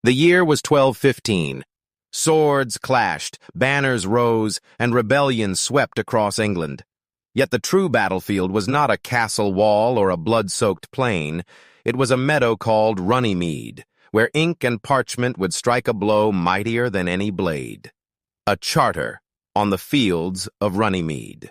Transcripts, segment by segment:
The year was 1215. Swords clashed, banners rose, and rebellion swept across England. Yet the true battlefield was not a castle wall or a blood-soaked plain. It was a meadow called Runnymede, where ink and parchment would strike a blow mightier than any blade. A charter on the fields of Runnymede.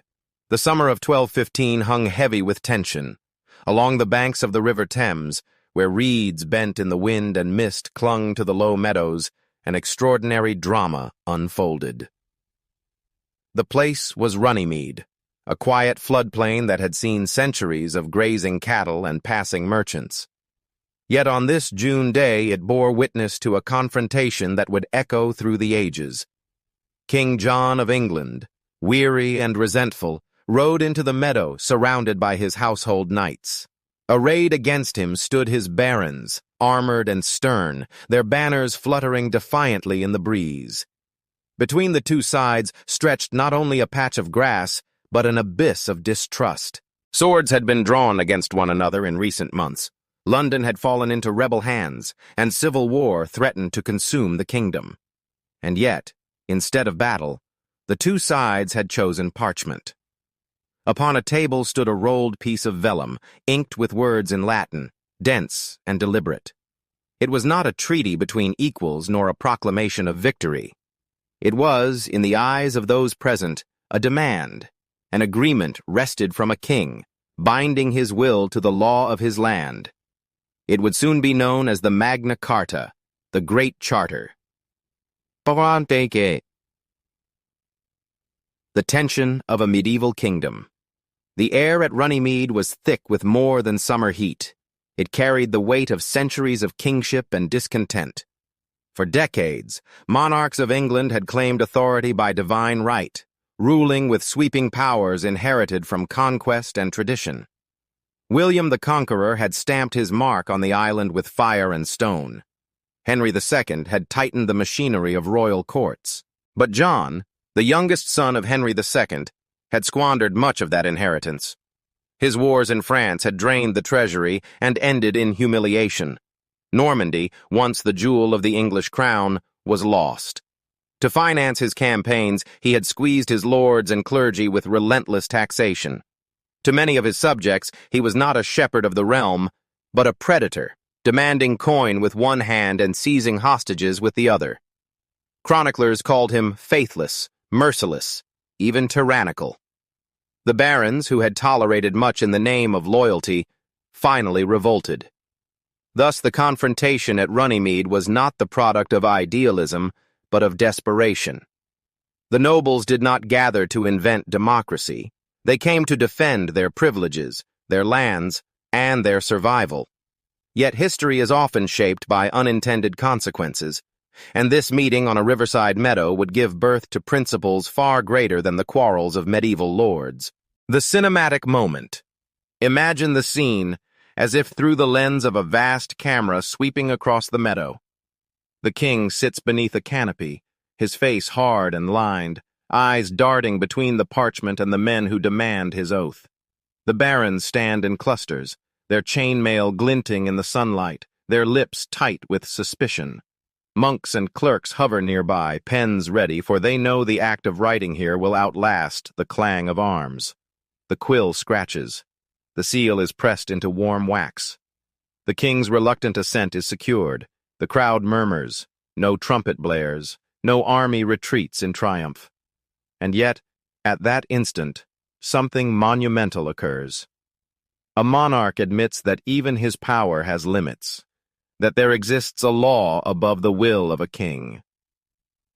The summer of 1215 hung heavy with tension. Along the banks of the River Thames, where reeds bent in the wind and mist clung to the low meadows, an extraordinary drama unfolded. The place was Runnymede, a quiet floodplain that had seen centuries of grazing cattle and passing merchants. Yet on this June day it bore witness to a confrontation that would echo through the ages. King John of England, weary and resentful, rode into the meadow surrounded by his household knights. Arrayed against him stood his barons, armored and stern, their banners fluttering defiantly in the breeze. Between the two sides stretched not only a patch of grass, but an abyss of distrust. Swords had been drawn against one another in recent months. London had fallen into rebel hands, and civil war threatened to consume the kingdom. And yet, instead of battle, the two sides had chosen parchment. Upon a table stood a rolled piece of vellum, inked with words in Latin, dense and deliberate. It was not a treaty between equals nor a proclamation of victory. It was, in the eyes of those present, a demand, an agreement wrested from a king, binding his will to the law of his land. It would soon be known as the Magna Carta, the Great Charter. The tension of a medieval kingdom. The air at Runnymede was thick with more than summer heat. It carried the weight of centuries of kingship and discontent. For decades, monarchs of England had claimed authority by divine right, ruling with sweeping powers inherited from conquest and tradition. William the Conqueror had stamped his mark on the island with fire and stone. Henry II had tightened the machinery of royal courts. But John, the youngest son of Henry II, had squandered much of that inheritance. His wars in France had drained the treasury and ended in humiliation. Normandy, once the jewel of the English crown, was lost. To finance his campaigns, he had squeezed his lords and clergy with relentless taxation. To many of his subjects, he was not a shepherd of the realm, but a predator, demanding coin with one hand and seizing hostages with the other. Chroniclers called him faithless, merciless, even tyrannical. The barons, who had tolerated much in the name of loyalty, finally revolted. Thus the confrontation at Runnymede was not the product of idealism, but of desperation. The nobles did not gather to invent democracy. They came to defend their privileges, their lands, and their survival. Yet history is often shaped by unintended consequences, and this meeting on a riverside meadow would give birth to principles far greater than the quarrels of medieval lords. The cinematic moment. Imagine the scene as if through the lens of a vast camera sweeping across the meadow. The king sits beneath a canopy, his face hard and lined, eyes darting between the parchment and the men who demand his oath. The barons stand in clusters, their chainmail glinting in the sunlight, their lips tight with suspicion. Monks and clerks hover nearby, pens ready, for they know the act of writing here will outlast the clang of arms. The quill scratches. The seal is pressed into warm wax. The king's reluctant assent is secured. The crowd murmurs. No trumpet blares. No army retreats in triumph. And yet, at that instant, something monumental occurs. A monarch admits that even his power has limits, that there exists a law above the will of a king.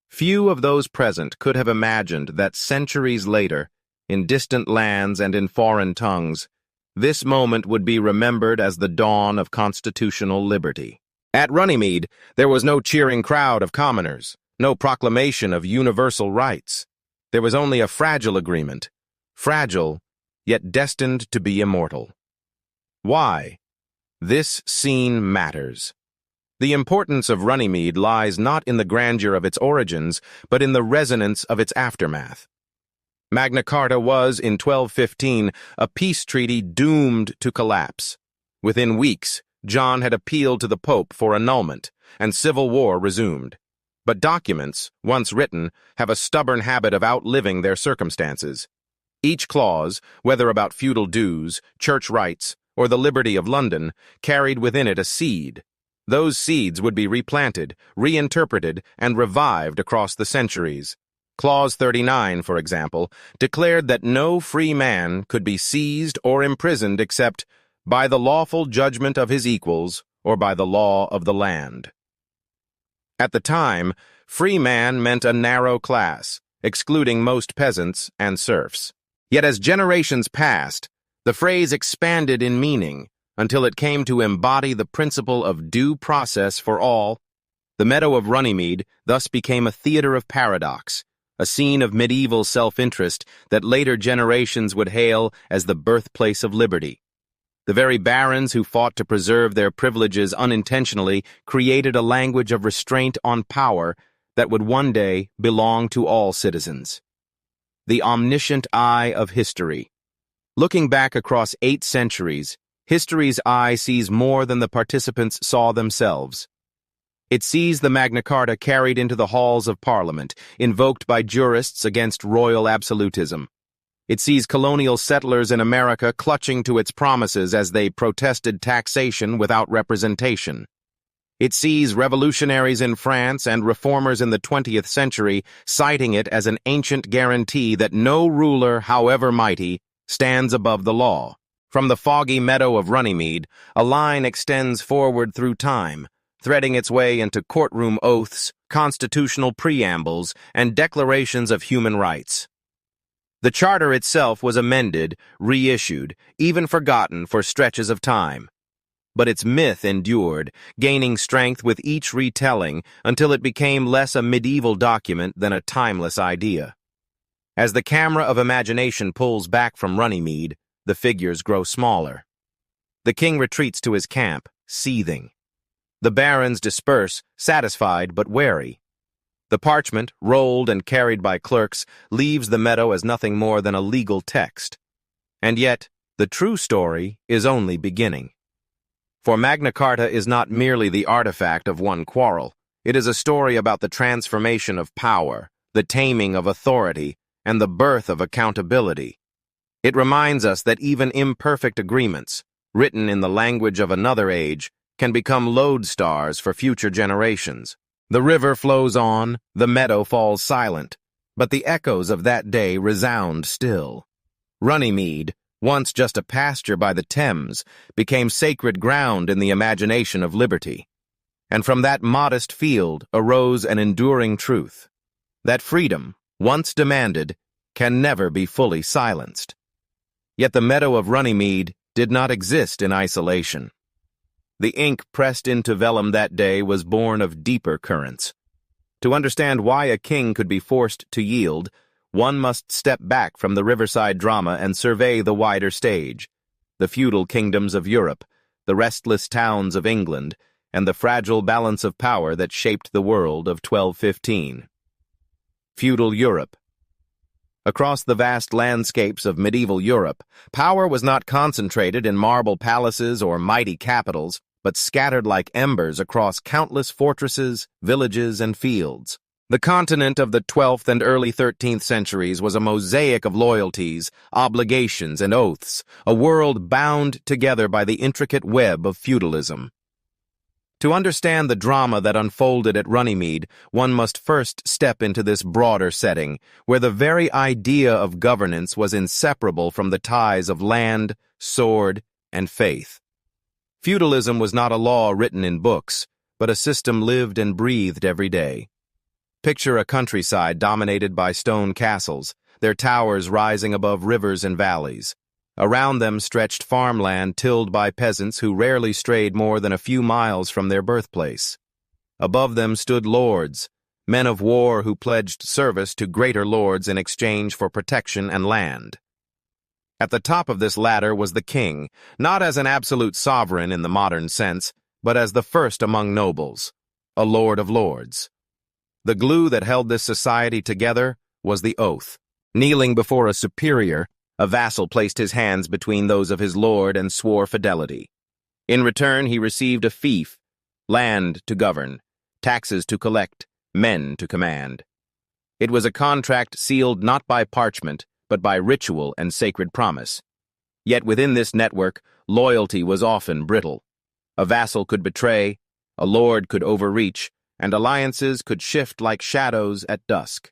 Few of those present could have imagined that centuries later, in distant lands and in foreign tongues, this moment would be remembered as the dawn of constitutional liberty. At Runnymede, there was no cheering crowd of commoners, no proclamation of universal rights. There was only a fragile agreement, fragile, yet destined to be immortal. Why? This scene matters. The importance of Runnymede lies not in the grandeur of its origins, but in the resonance of its aftermath. Magna Carta was, in 1215, a peace treaty doomed to collapse. Within weeks, John had appealed to the Pope for annulment, and civil war resumed. But documents, once written, have a stubborn habit of outliving their circumstances. Each clause, whether about feudal dues, church rights, or the liberty of London, carried within it a seed. Those seeds would be replanted, reinterpreted, and revived across the centuries. Clause 39, for example, declared that no free man could be seized or imprisoned except by the lawful judgment of his equals or by the law of the land. At the time, free man meant a narrow class, excluding most peasants and serfs. Yet as generations passed, the phrase expanded in meaning until it came to embody the principle of due process for all. The meadow of Runnymede thus became a theater of paradox, a scene of medieval self-interest that later generations would hail as the birthplace of liberty. The very barons who fought to preserve their privileges unintentionally created a language of restraint on power that would one day belong to all citizens. The omniscient eye of history. Looking back across 8 centuries, history's eye sees more than the participants saw themselves. It sees the Magna Carta carried into the halls of Parliament, invoked by jurists against royal absolutism. It sees colonial settlers in America clutching to its promises as they protested taxation without representation. It sees revolutionaries in France and reformers in the 20th century citing it as an ancient guarantee that no ruler, however mighty, stands above the law. From the foggy meadow of Runnymede, a line extends forward through time, threading its way into courtroom oaths, constitutional preambles, and declarations of human rights. The charter itself was amended, reissued, even forgotten for stretches of time. But its myth endured, gaining strength with each retelling until it became less a medieval document than a timeless idea. As the camera of imagination pulls back from Runnymede, the figures grow smaller. The king retreats to his camp, seething. The barons disperse, satisfied but wary. The parchment, rolled and carried by clerks, leaves the meadow as nothing more than a legal text. And yet, the true story is only beginning. For Magna Carta is not merely the artifact of one quarrel. It is a story about the transformation of power, the taming of authority, and the birth of accountability. It reminds us that even imperfect agreements, written in the language of another age, can become lodestars for future generations. The river flows on, the meadow falls silent, but the echoes of that day resound still. Runnymede, once just a pasture by the Thames, became sacred ground in the imagination of liberty. And from that modest field arose an enduring truth, that freedom, once demanded, can never be fully silenced. Yet the meadow of Runnymede did not exist in isolation. The ink pressed into vellum that day was born of deeper currents. To understand why a king could be forced to yield, one must step back from the riverside drama and survey the wider stage, the feudal kingdoms of Europe, the restless towns of England, and the fragile balance of power that shaped the world of 1215. Feudal Europe. Across the vast landscapes of medieval Europe, power was not concentrated in marble palaces or mighty capitals, but scattered like embers across countless fortresses, villages, and fields. The continent of the 12th and early 13th centuries was a mosaic of loyalties, obligations, and oaths, a world bound together by the intricate web of feudalism. To understand the drama that unfolded at Runnymede, one must first step into this broader setting, where the very idea of governance was inseparable from the ties of land, sword, and faith. Feudalism was not a law written in books, but a system lived and breathed every day. Picture a countryside dominated by stone castles, their towers rising above rivers and valleys. Around them stretched farmland tilled by peasants who rarely strayed more than a few miles from their birthplace. Above them stood lords, men of war who pledged service to greater lords in exchange for protection and land. At the top of this ladder was the king, not as an absolute sovereign in the modern sense, but as the first among nobles, a lord of lords. The glue that held this society together was the oath. Kneeling before a superior, a vassal placed his hands between those of his lord and swore fidelity. In return, he received a fief, land to govern, taxes to collect, men to command. It was a contract sealed not by parchment, but by ritual and sacred promise. Yet within this network, loyalty was often brittle. A vassal could betray, a lord could overreach, and alliances could shift like shadows at dusk.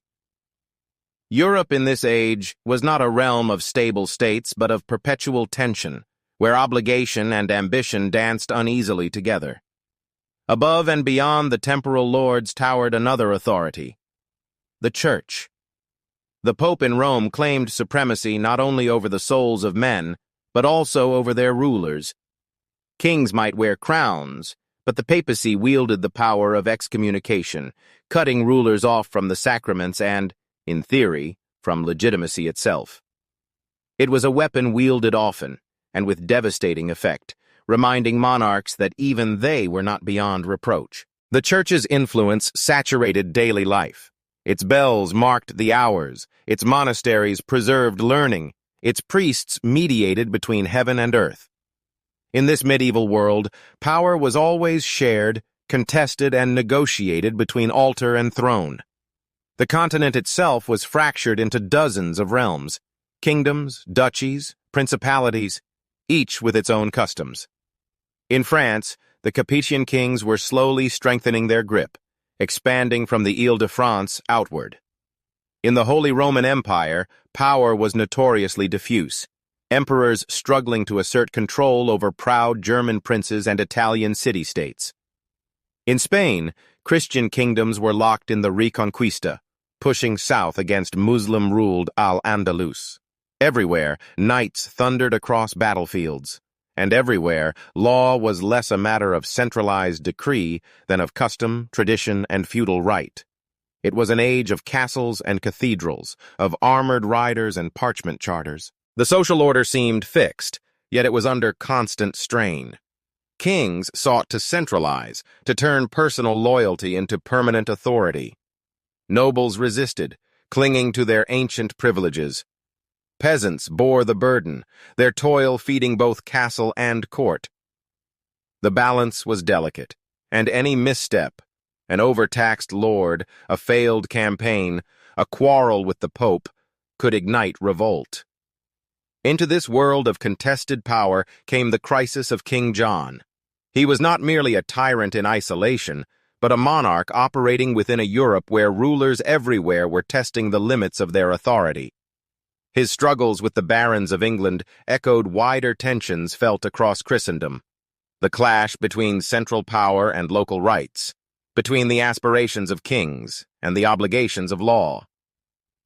Europe in this age was not a realm of stable states, but of perpetual tension, where obligation and ambition danced uneasily together. Above and beyond the temporal lords towered another authority: the Church. The Pope in Rome claimed supremacy not only over the souls of men, but also over their rulers. Kings might wear crowns, but the papacy wielded the power of excommunication, cutting rulers off from the sacraments and, in theory, from legitimacy itself. It was a weapon wielded often, and with devastating effect, reminding monarchs that even they were not beyond reproach. The Church's influence saturated daily life. Its bells marked the hours, its monasteries preserved learning, its priests mediated between heaven and earth. In this medieval world, power was always shared, contested, and negotiated between altar and throne. The continent itself was fractured into dozens of realms, kingdoms, duchies, principalities, each with its own customs. In France, the Capetian kings were slowly strengthening their grip, expanding from the Ile-de-France outward. In the Holy Roman Empire, power was notoriously diffuse, emperors struggling to assert control over proud German princes and Italian city-states. In Spain, Christian kingdoms were locked in the Reconquista, pushing south against Muslim-ruled Al-Andalus. Everywhere, knights thundered across battlefields, and everywhere, law was less a matter of centralized decree than of custom, tradition, and feudal right. It was an age of castles and cathedrals, of armored riders and parchment charters. The social order seemed fixed, yet it was under constant strain. Kings sought to centralize, to turn personal loyalty into permanent authority. Nobles resisted, clinging to their ancient privileges. Peasants bore the burden, their toil feeding both castle and court. The balance was delicate, and any misstep, an overtaxed lord, a failed campaign, a quarrel with the Pope, could ignite revolt. Into this world of contested power came the crisis of King John. He was not merely a tyrant in isolation, but a monarch operating within a Europe where rulers everywhere were testing the limits of their authority. His struggles with the barons of England echoed wider tensions felt across Christendom. The clash between central power and local rights, between the aspirations of kings and the obligations of law.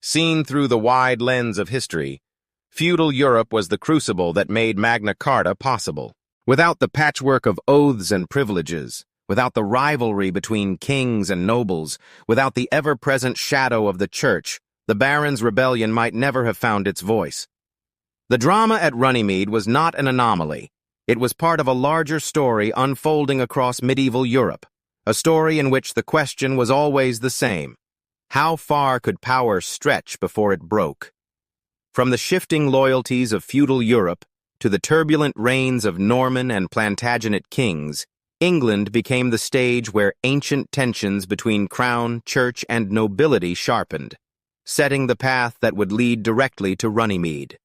Seen through the wide lens of history, feudal Europe was the crucible that made Magna Carta possible. Without the patchwork of oaths and privileges, without the rivalry between kings and nobles, without the ever-present shadow of the Church, the Barons' Rebellion might never have found its voice. The drama at Runnymede was not an anomaly. It was part of a larger story unfolding across medieval Europe, a story in which the question was always the same: how far could power stretch before it broke? From the shifting loyalties of feudal Europe to the turbulent reigns of Norman and Plantagenet kings, England became the stage where ancient tensions between crown, church, and nobility sharpened, setting the path that would lead directly to Runnymede.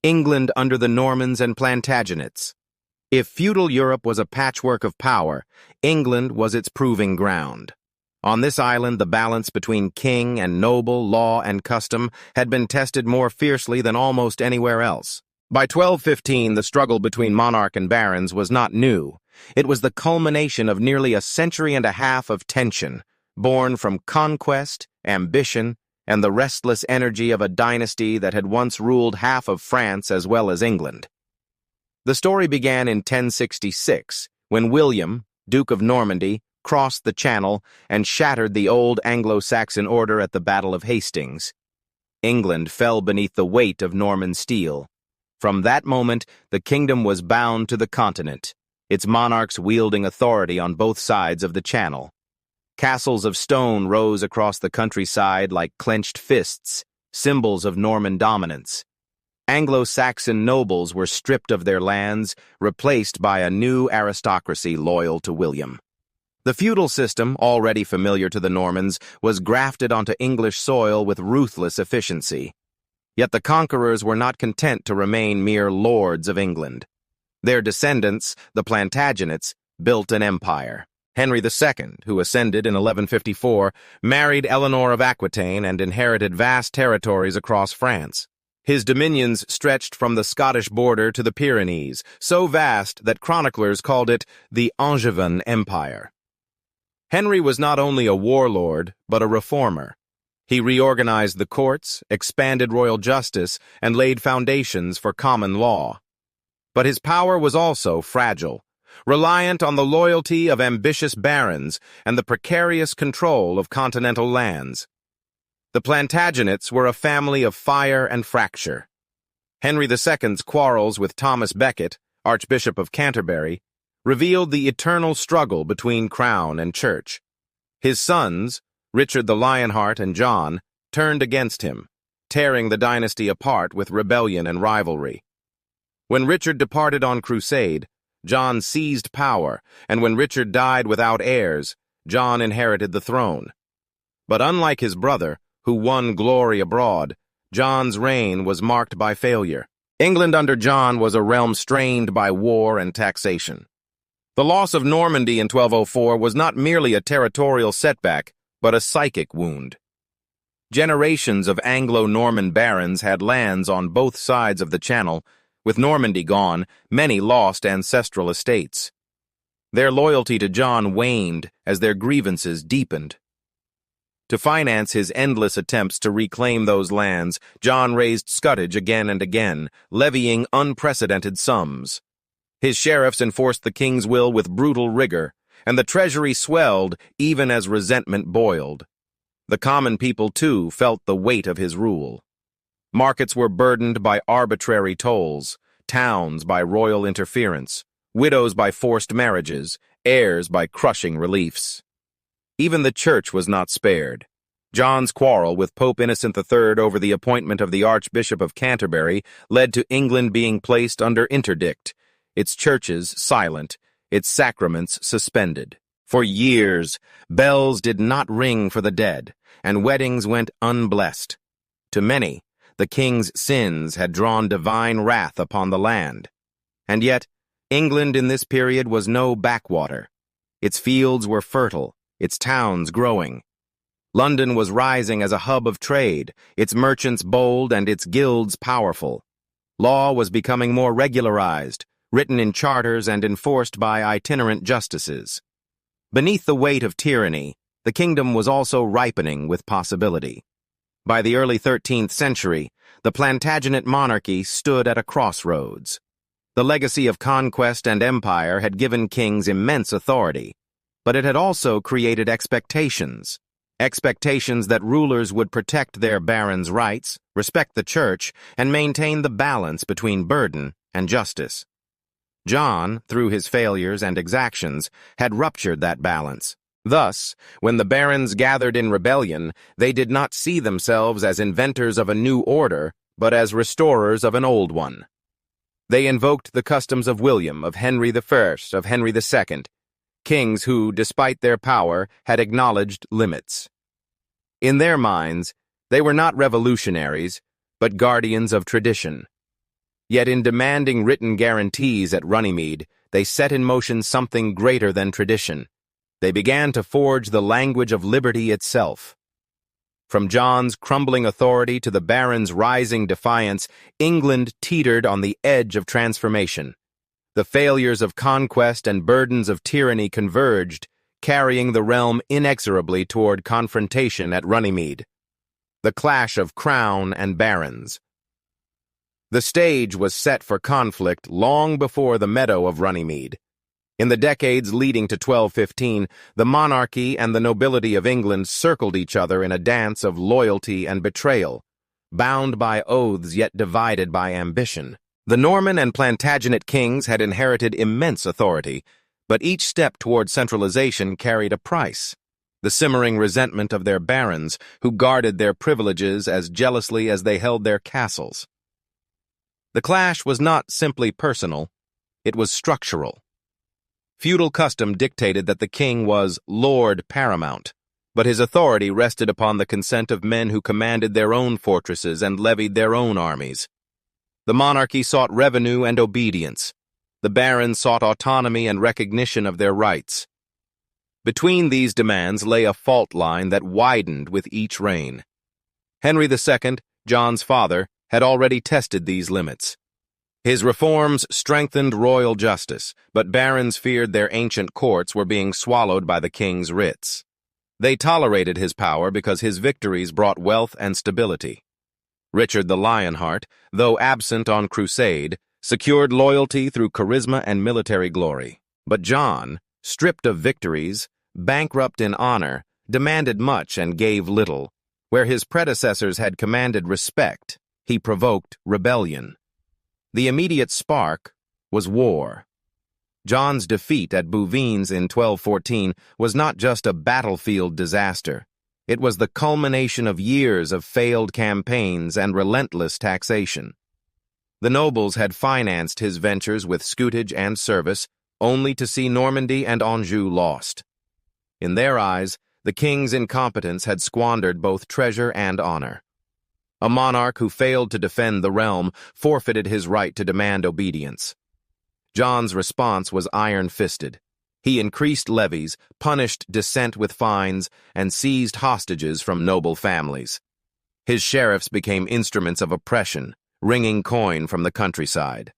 England under the Normans and Plantagenets. If feudal Europe was a patchwork of power, England was its proving ground. On this island, the balance between king and noble, law and custom, had been tested more fiercely than almost anywhere else. By 1215, the struggle between monarch and barons was not new. It was the culmination of nearly a century and a half of tension, born from conquest, ambition, and the restless energy of a dynasty that had once ruled half of France as well as England. The story began in 1066, when William, Duke of Normandy, crossed the Channel and shattered the old Anglo-Saxon order at the Battle of Hastings. England fell beneath the weight of Norman steel. From that moment, the kingdom was bound to the continent, its monarchs wielding authority on both sides of the Channel. Castles of stone rose across the countryside like clenched fists, symbols of Norman dominance. Anglo-Saxon nobles were stripped of their lands, replaced by a new aristocracy loyal to William. The feudal system, already familiar to the Normans, was grafted onto English soil with ruthless efficiency. Yet the conquerors were not content to remain mere lords of England. Their descendants, the Plantagenets, built an empire. Henry II, who ascended in 1154, married Eleanor of Aquitaine and inherited vast territories across France. His dominions stretched from the Scottish border to the Pyrenees, so vast that chroniclers called it the Angevin Empire. Henry was not only a warlord, but a reformer. He reorganized the courts, expanded royal justice, and laid foundations for common law. But his power was also fragile, reliant on the loyalty of ambitious barons and the precarious control of continental lands. The Plantagenets were a family of fire and fracture. Henry II's quarrels with Thomas Becket, Archbishop of Canterbury, revealed the eternal struggle between crown and church. His sons, Richard the Lionheart and John, turned against him, tearing the dynasty apart with rebellion and rivalry. When Richard departed on crusade, John seized power, and when Richard died without heirs, John inherited the throne. But unlike his brother, who won glory abroad, John's reign was marked by failure. England under John was a realm strained by war and taxation. The loss of Normandy in 1204 was not merely a territorial setback, but a psychic wound. Generations of Anglo-Norman barons had lands on both sides of the Channel. With Normandy gone, many lost ancestral estates. Their loyalty to John waned as their grievances deepened. To finance his endless attempts to reclaim those lands, John raised scutage again and again, levying unprecedented sums. His sheriffs enforced the king's will with brutal rigor, and the treasury swelled even as resentment boiled. The common people, too, felt the weight of his rule. Markets were burdened by arbitrary tolls, towns by royal interference, widows by forced marriages, heirs by crushing reliefs. Even the church was not spared. John's quarrel with Pope Innocent III over the appointment of the Archbishop of Canterbury led to England being placed under interdict, its churches silent, its sacraments suspended. For years, bells did not ring for the dead, and weddings went unblessed. To many, the king's sins had drawn divine wrath upon the land. And yet, England in this period was no backwater. Its fields were fertile, its towns growing. London was rising as a hub of trade, its merchants bold and its guilds powerful. Law was becoming more regularized, written in charters and enforced by itinerant justices. Beneath the weight of tyranny, the kingdom was also ripening with possibility. By the early 13th century, the Plantagenet monarchy stood at a crossroads. The legacy of conquest and empire had given kings immense authority, but it had also created expectations that rulers would protect their barons' rights, respect the church, and maintain the balance between burden and justice. John, through his failures and exactions, had ruptured that balance. Thus, when the barons gathered in rebellion, they did not see themselves as inventors of a new order, but as restorers of an old one. They invoked the customs of William, of Henry I, of Henry II, kings who, despite their power, had acknowledged limits. In their minds, they were not revolutionaries, but guardians of tradition. Yet in demanding written guarantees at Runnymede, they set in motion something greater than tradition. They began to forge the language of liberty itself. From John's crumbling authority to the barons' rising defiance, England teetered on the edge of transformation. The failures of conquest and burdens of tyranny converged, carrying the realm inexorably toward confrontation at Runnymede. The clash of crown and barons. The stage was set for conflict long before the meadow of Runnymede. In the decades leading to 1215, the monarchy and the nobility of England circled each other in a dance of loyalty and betrayal, bound by oaths yet divided by ambition. The Norman and Plantagenet kings had inherited immense authority, but each step toward centralization carried a price: the simmering resentment of their barons, who guarded their privileges as jealously as they held their castles. The clash was not simply personal, it was structural. Feudal custom dictated that the king was Lord Paramount, but his authority rested upon the consent of men who commanded their own fortresses and levied their own armies. The monarchy sought revenue and obedience. The barons sought autonomy and recognition of their rights. Between these demands lay a fault line that widened with each reign. Henry II, John's father, had already tested these limits. His reforms strengthened royal justice, but barons feared their ancient courts were being swallowed by the king's writs. They tolerated his power because his victories brought wealth and stability. Richard the Lionheart, though absent on crusade, secured loyalty through charisma and military glory. But John, stripped of victories, bankrupt in honor, demanded much and gave little. Where his predecessors had commanded respect, he provoked rebellion. The immediate spark was war. John's defeat at Bouvines in 1214 was not just a battlefield disaster. It was the culmination of years of failed campaigns and relentless taxation. The nobles had financed his ventures with scutage and service, only to see Normandy and Anjou lost. In their eyes, the king's incompetence had squandered both treasure and honor. A monarch who failed to defend the realm forfeited his right to demand obedience. John's response was iron-fisted. He increased levies, punished dissent with fines, and seized hostages from noble families. His sheriffs became instruments of oppression, wringing coin from the countryside.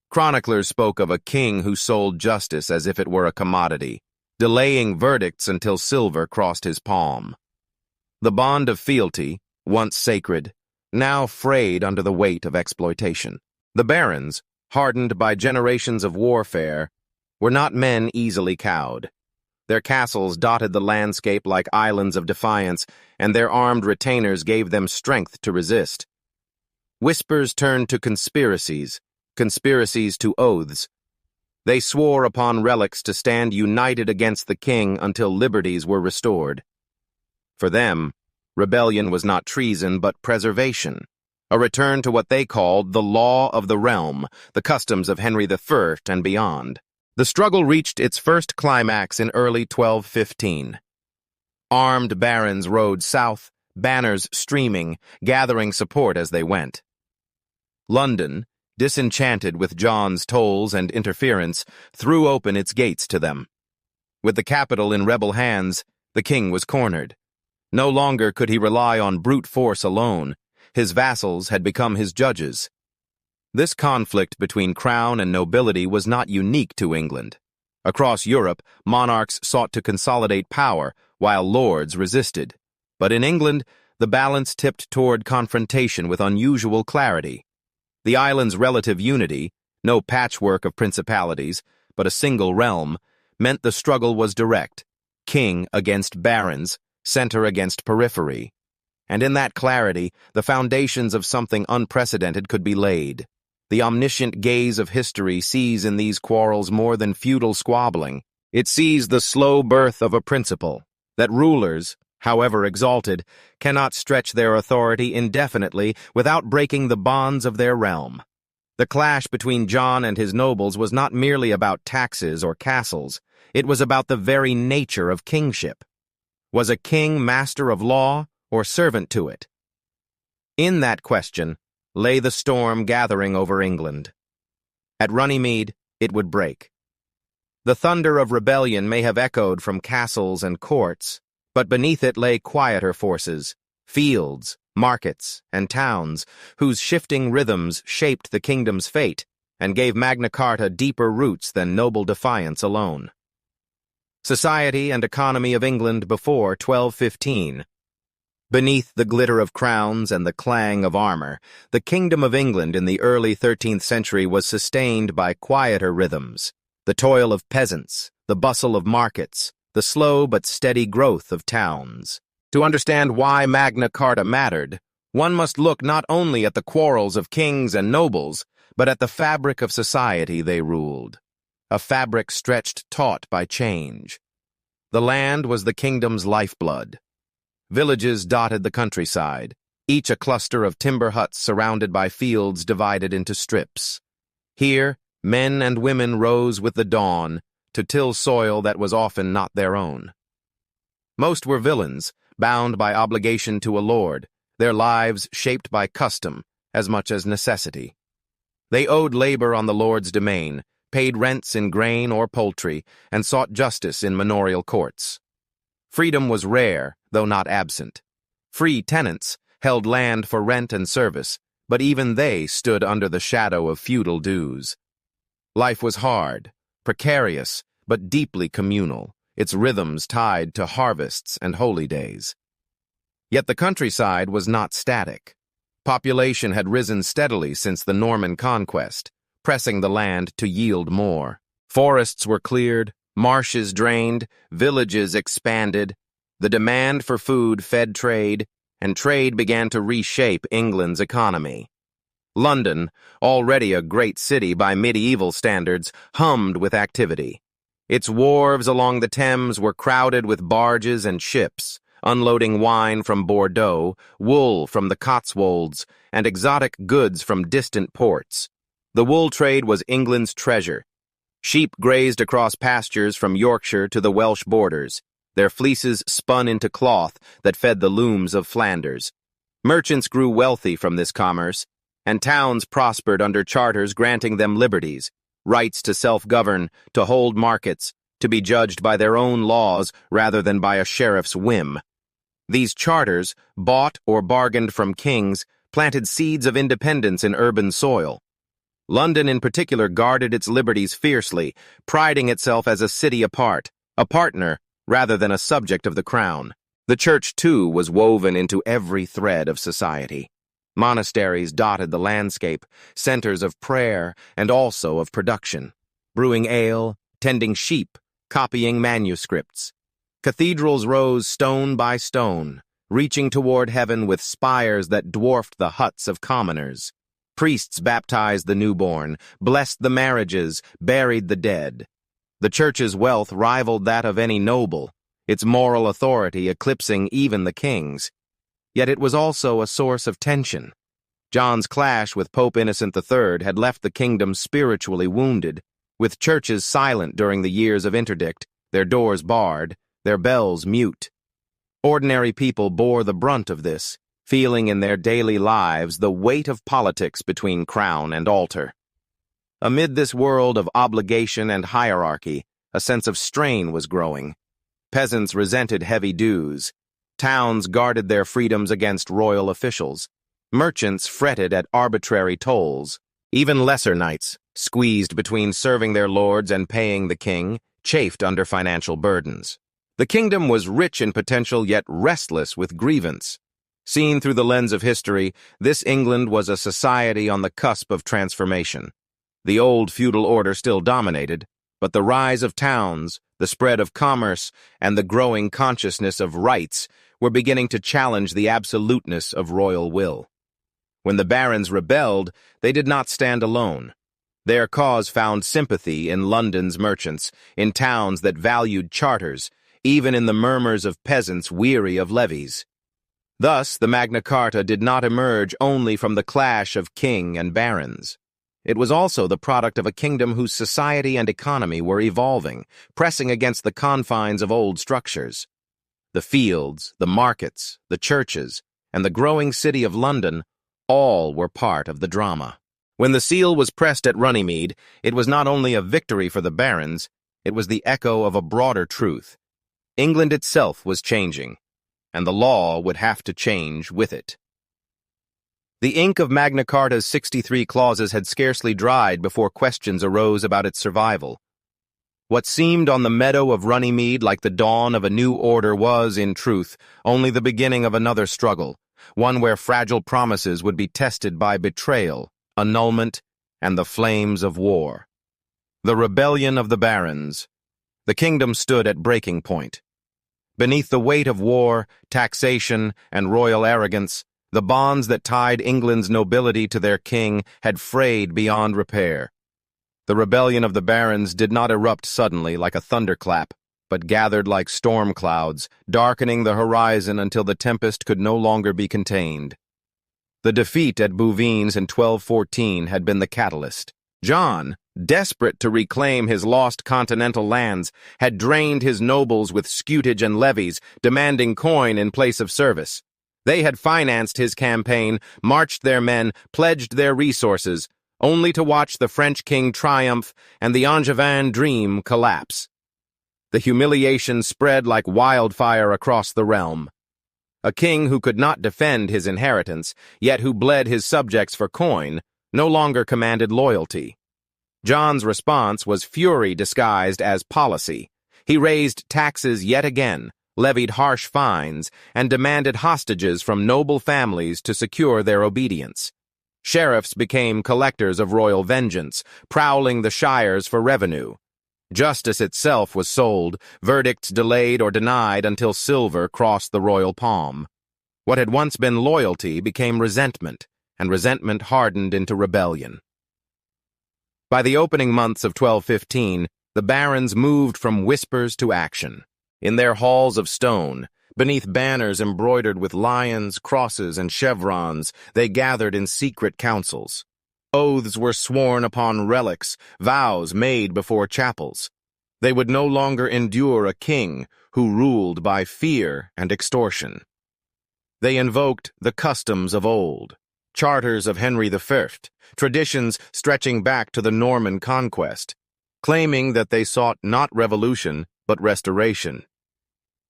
Chroniclers spoke of a king who sold justice as if it were a commodity, delaying verdicts until silver crossed his palm. The bond of fealty, once sacred, now frayed under the weight of exploitation. The barons, hardened by generations of warfare, were not men easily cowed. Their castles dotted the landscape like islands of defiance, and their armed retainers gave them strength to resist. Whispers turned to conspiracies, conspiracies to oaths. They swore upon relics to stand united against the king until liberties were restored. For them, rebellion was not treason but preservation, a return to what they called the law of the realm, the customs of Henry I and beyond. The struggle reached its first climax in early 1215. Armed barons rode south, banners streaming, gathering support as they went. London, disenchanted with John's tolls and interference, threw open its gates to them. With the capital in rebel hands, the king was cornered. No longer could he rely on brute force alone. His vassals had become his judges. This conflict between crown and nobility was not unique to England. Across Europe, monarchs sought to consolidate power, while lords resisted. But in England, the balance tipped toward confrontation with unusual clarity. The island's relative unity, no patchwork of principalities, but a single realm, meant the struggle was direct, king against barons, center against periphery. And in that clarity, the foundations of something unprecedented could be laid. The omniscient gaze of history sees in these quarrels more than feudal squabbling. It sees the slow birth of a principle, that rulers, however exalted, cannot stretch their authority indefinitely without breaking the bonds of their realm. The clash between John and his nobles was not merely about taxes or castles. It was about the very nature of kingship. Was a king master of law or servant to it? In that question lay the storm gathering over England. At Runnymede, it would break. The thunder of rebellion may have echoed from castles and courts, but beneath it lay quieter forces, fields, markets, and towns, whose shifting rhythms shaped the kingdom's fate and gave Magna Carta deeper roots than noble defiance alone. Society and economy of England before 1215. Beneath the glitter of crowns and the clang of armor, the Kingdom of England in the early 13th century was sustained by quieter rhythms, the toil of peasants, the bustle of markets, the slow but steady growth of towns. To understand why Magna Carta mattered, one must look not only at the quarrels of kings and nobles, but at the fabric of society they ruled, a fabric stretched taut by change. The land was the kingdom's lifeblood. Villages dotted the countryside, each a cluster of timber huts surrounded by fields divided into strips. Here, men and women rose with the dawn to till soil that was often not their own. Most were villains, bound by obligation to a lord, their lives shaped by custom as much as necessity. They owed labor on the lord's domain, paid rents in grain or poultry, and sought justice in manorial courts. Freedom was rare, though not absent. Free tenants held land for rent and service, but even they stood under the shadow of feudal dues. Life was hard, precarious, but deeply communal, its rhythms tied to harvests and holy days. Yet the countryside was not static. Population had risen steadily since the Norman conquest, pressing the land to yield more. Forests were cleared, marshes drained, villages expanded. The demand for food fed trade, and trade began to reshape England's economy. London, already a great city by medieval standards, hummed with activity. Its wharves along the Thames were crowded with barges and ships, unloading wine from Bordeaux, wool from the Cotswolds, and exotic goods from distant ports. The wool trade was England's treasure. Sheep grazed across pastures from Yorkshire to the Welsh borders, their fleeces spun into cloth that fed the looms of Flanders. Merchants grew wealthy from this commerce, and towns prospered under charters granting them liberties, rights to self-govern, to hold markets, to be judged by their own laws rather than by a sheriff's whim. These charters, bought or bargained from kings, planted seeds of independence in urban soil. London in particular guarded its liberties fiercely, priding itself as a city apart, a partner rather than a subject of the crown. The church, too, was woven into every thread of society. Monasteries dotted the landscape, centers of prayer and also of production, brewing ale, tending sheep, copying manuscripts. Cathedrals rose stone by stone, reaching toward heaven with spires that dwarfed the huts of commoners. Priests baptized the newborn, blessed the marriages, buried the dead. The church's wealth rivaled that of any noble, its moral authority eclipsing even the king's. Yet it was also a source of tension. John's clash with Pope Innocent III had left the kingdom spiritually wounded, with churches silent during the years of interdict, their doors barred, their bells mute. Ordinary people bore the brunt of this, feeling in their daily lives the weight of politics between crown and altar. Amid this world of obligation and hierarchy, a sense of strain was growing. Peasants resented heavy dues. Towns guarded their freedoms against royal officials. Merchants fretted at arbitrary tolls. Even lesser knights, squeezed between serving their lords and paying the king, chafed under financial burdens. The kingdom was rich in potential yet restless with grievance. Seen through the lens of history, this England was a society on the cusp of transformation. The old feudal order still dominated, but the rise of towns, the spread of commerce, and the growing consciousness of rights were beginning to challenge the absoluteness of royal will. When the barons rebelled, they did not stand alone. Their cause found sympathy in London's merchants, in towns that valued charters, even in the murmurs of peasants weary of levies. Thus, the Magna Carta did not emerge only from the clash of king and barons. It was also the product of a kingdom whose society and economy were evolving, pressing against the confines of old structures. The fields, the markets, the churches, and the growing city of London all were part of the drama. When the seal was pressed at Runnymede, it was not only a victory for the barons, it was the echo of a broader truth. England itself was changing, and the law would have to change with it. The ink of Magna Carta's 63 clauses had scarcely dried before questions arose about its survival. What seemed on the meadow of Runnymede like the dawn of a new order was, in truth, only the beginning of another struggle, one where fragile promises would be tested by betrayal, annulment, and the flames of war. The rebellion of the barons. The kingdom stood at breaking point. Beneath the weight of war, taxation, and royal arrogance, the bonds that tied England's nobility to their king had frayed beyond repair. The rebellion of the barons did not erupt suddenly like a thunderclap, but gathered like storm clouds, darkening the horizon until the tempest could no longer be contained. The defeat at Bouvines in 1214 had been the catalyst. John, desperate to reclaim his lost continental lands, had drained his nobles with scutage and levies, demanding coin in place of service. They had financed his campaign, marched their men, pledged their resources, only to watch the French king triumph and the Angevin dream collapse. The humiliation spread like wildfire across the realm. A king who could not defend his inheritance, yet who bled his subjects for coin, no longer commanded loyalty. John's response was fury disguised as policy. He raised taxes yet again, levied harsh fines, and demanded hostages from noble families to secure their obedience. Sheriffs became collectors of royal vengeance, prowling the shires for revenue. Justice itself was sold, verdicts delayed or denied until silver crossed the royal palm. What had once been loyalty became resentment, and resentment hardened into rebellion. By the opening months of 1215, the barons moved from whispers to action. In their halls of stone, beneath banners embroidered with lions, crosses, and chevrons, they gathered in secret councils. Oaths were sworn upon relics, vows made before chapels. They would no longer endure a king who ruled by fear and extortion. They invoked the customs of old, charters of Henry I, traditions stretching back to the Norman conquest, claiming that they sought not revolution but restoration.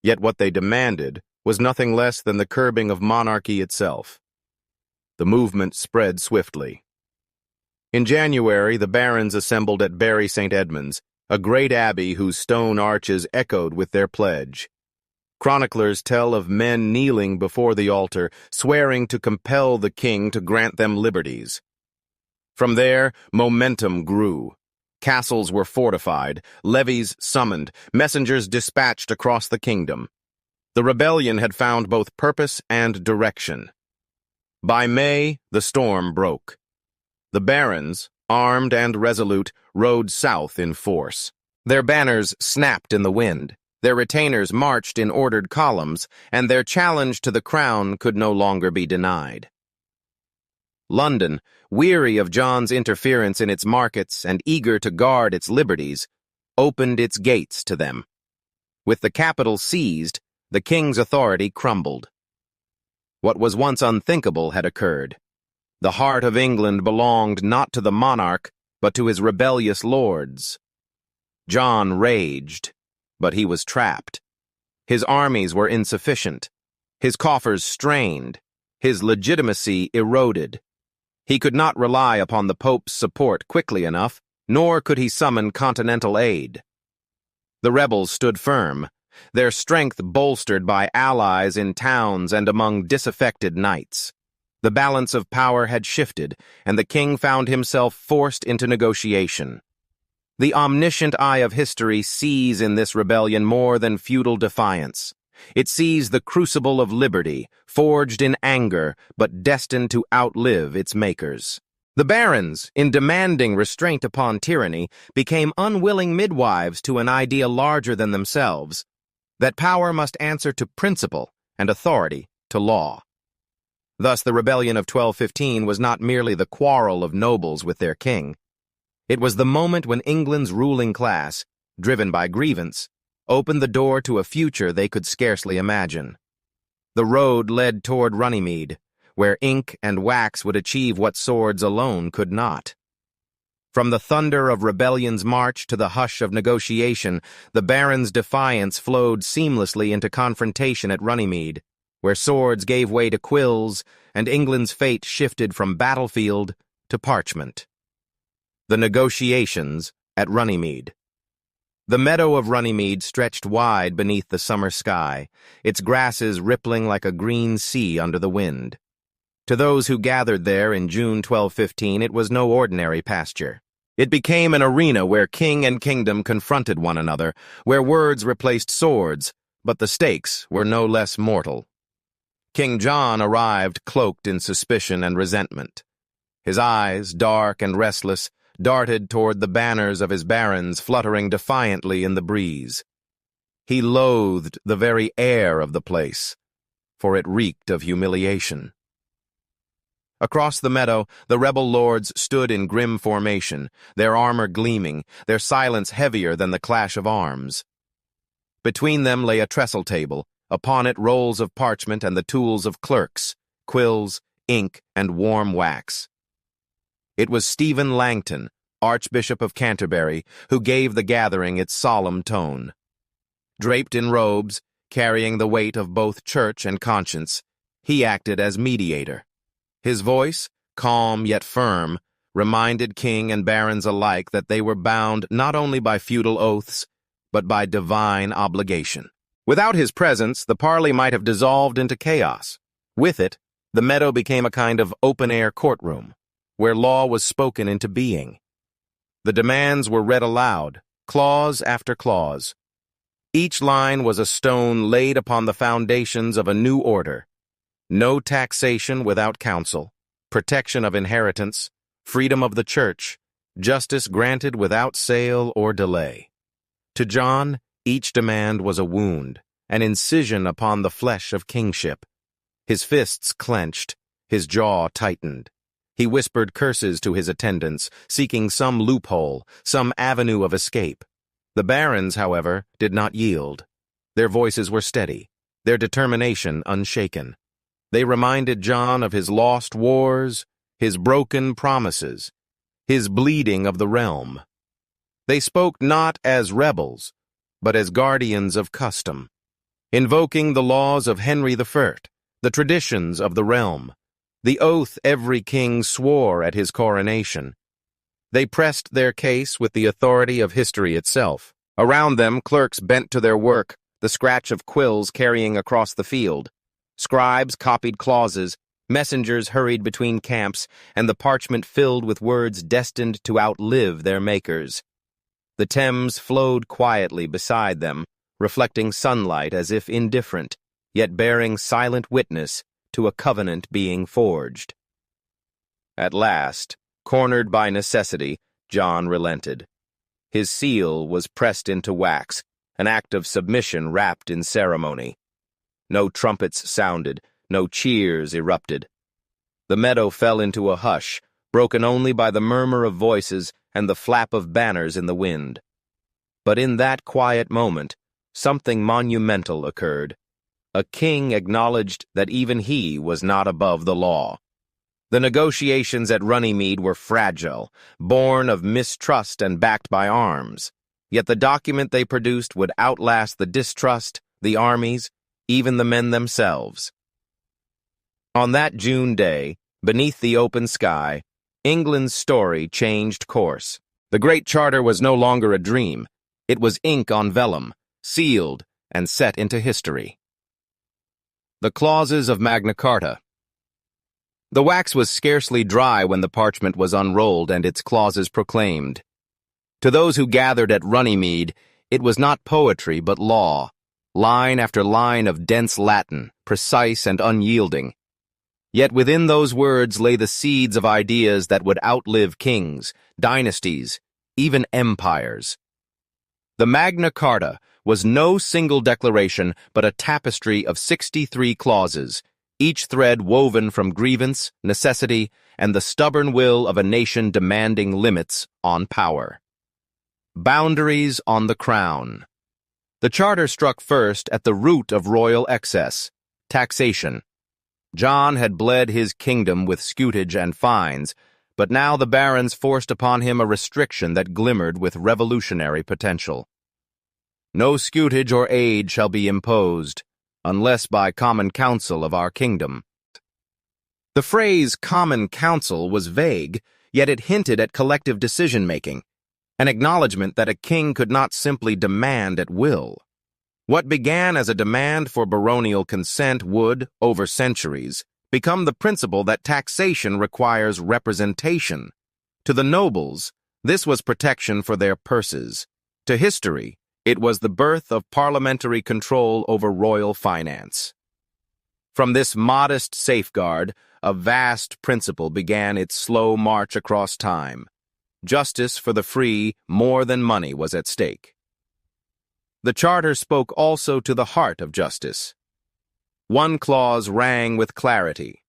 Yet what they demanded was nothing less than the curbing of monarchy itself. The movement spread swiftly. In January, the barons assembled at Bury St. Edmunds, a great abbey whose stone arches echoed with their pledge. Chroniclers tell of men kneeling before the altar, swearing to compel the king to grant them liberties. From there, momentum grew. Castles were fortified, levies summoned, messengers dispatched across the kingdom. The rebellion had found both purpose and direction. By May, the storm broke. The barons, armed and resolute, rode south in force. Their banners snapped in the wind, their retainers marched in ordered columns, and their challenge to the crown could no longer be denied. London, weary of John's interference in its markets and eager to guard its liberties, opened its gates to them. With the capital seized, the king's authority crumbled. What was once unthinkable had occurred. The heart of England belonged not to the monarch, but to his rebellious lords. John raged, but he was trapped. His armies were insufficient, his coffers strained, his legitimacy eroded. He could not rely upon the Pope's support quickly enough, nor could he summon continental aid. The rebels stood firm, their strength bolstered by allies in towns and among disaffected knights. The balance of power had shifted, and the king found himself forced into negotiation. The omniscient eye of history sees in this rebellion more than feudal defiance. It sees the crucible of liberty, forged in anger, but destined to outlive its makers. The barons, in demanding restraint upon tyranny, became unwilling midwives to an idea larger than themselves, that power must answer to principle and authority to law. Thus, the rebellion of 1215 was not merely the quarrel of nobles with their king. It was the moment when England's ruling class, driven by grievance, opened the door to a future they could scarcely imagine. The road led toward Runnymede, where ink and wax would achieve what swords alone could not. From the thunder of rebellion's march to the hush of negotiation, the barons' defiance flowed seamlessly into confrontation at Runnymede, where swords gave way to quills and England's fate shifted from battlefield to parchment. The negotiations at Runnymede. The meadow of Runnymede stretched wide beneath the summer sky, its grasses rippling like a green sea under the wind. To those who gathered there in June 1215, it was no ordinary pasture. It became an arena where king and kingdom confronted one another, where words replaced swords, but the stakes were no less mortal. King John arrived cloaked in suspicion and resentment. His eyes, dark and restless, darted toward the banners of his barons fluttering defiantly in the breeze. He loathed the very air of the place, for it reeked of humiliation. Across the meadow, the rebel lords stood in grim formation, their armor gleaming, their silence heavier than the clash of arms. Between them lay a trestle table, upon it rolls of parchment and the tools of clerks, quills, ink, and warm wax. It was Stephen Langton, Archbishop of Canterbury, who gave the gathering its solemn tone. Draped in robes, carrying the weight of both church and conscience, he acted as mediator. His voice, calm yet firm, reminded king and barons alike that they were bound not only by feudal oaths, but by divine obligation. Without his presence, the parley might have dissolved into chaos. With it, the meadow became a kind of open-air courtroom, where law was spoken into being. The demands were read aloud, clause after clause. Each line was a stone laid upon the foundations of a new order. No taxation without counsel, protection of inheritance, freedom of the church, justice granted without sale or delay. To John, each demand was a wound, an incision upon the flesh of kingship. His fists clenched, his jaw tightened. He whispered curses to his attendants, seeking some loophole, some avenue of escape. The barons, however, did not yield. Their voices were steady, their determination unshaken. They reminded John of his lost wars, his broken promises, his bleeding of the realm. They spoke not as rebels, but as guardians of custom, invoking the laws of Henry I, the traditions of the realm, the oath every king swore at his coronation. They pressed their case with the authority of history itself. Around them, clerks bent to their work, the scratch of quills carrying across the field. Scribes copied clauses, messengers hurried between camps, and the parchment filled with words destined to outlive their makers. The Thames flowed quietly beside them, reflecting sunlight as if indifferent, yet bearing silent witness to a covenant being forged. At last, cornered by necessity, John relented. His seal was pressed into wax, an act of submission wrapped in ceremony. No trumpets sounded, no cheers erupted. The meadow fell into a hush, broken only by the murmur of voices and the flap of banners in the wind. But in that quiet moment, something monumental occurred. A king acknowledged that even he was not above the law. The negotiations at Runnymede were fragile, born of mistrust and backed by arms. Yet the document they produced would outlast the distrust, the armies, even the men themselves. On that June day, beneath the open sky, England's story changed course. The Great Charter was no longer a dream. It was ink on vellum, sealed and set into history. The clauses of Magna Carta. The wax was scarcely dry when the parchment was unrolled and its clauses proclaimed. To those who gathered at Runnymede, it was not poetry but law, line after line of dense Latin, precise and unyielding. Yet within those words lay the seeds of ideas that would outlive kings, dynasties, even empires. The Magna Carta was no single declaration but a tapestry of 63 clauses, each thread woven from grievance, necessity, and the stubborn will of a nation demanding limits on power. Boundaries on the crown. The charter struck first at the root of royal excess, taxation. John had bled his kingdom with scutage and fines, but now the barons forced upon him a restriction that glimmered with revolutionary potential. No scutage or aid shall be imposed, unless by common council of our kingdom. The phrase common council was vague, yet it hinted at collective decision-making, an acknowledgement that a king could not simply demand at will. What began as a demand for baronial consent would, over centuries, become the principle that taxation requires representation. To the nobles, this was protection for their purses. To history, it was the birth of parliamentary control over royal finance. From this modest safeguard, a vast principle began its slow march across time. Justice for the free more than money was at stake. The charter spoke also to the heart of justice. One clause rang with clarity.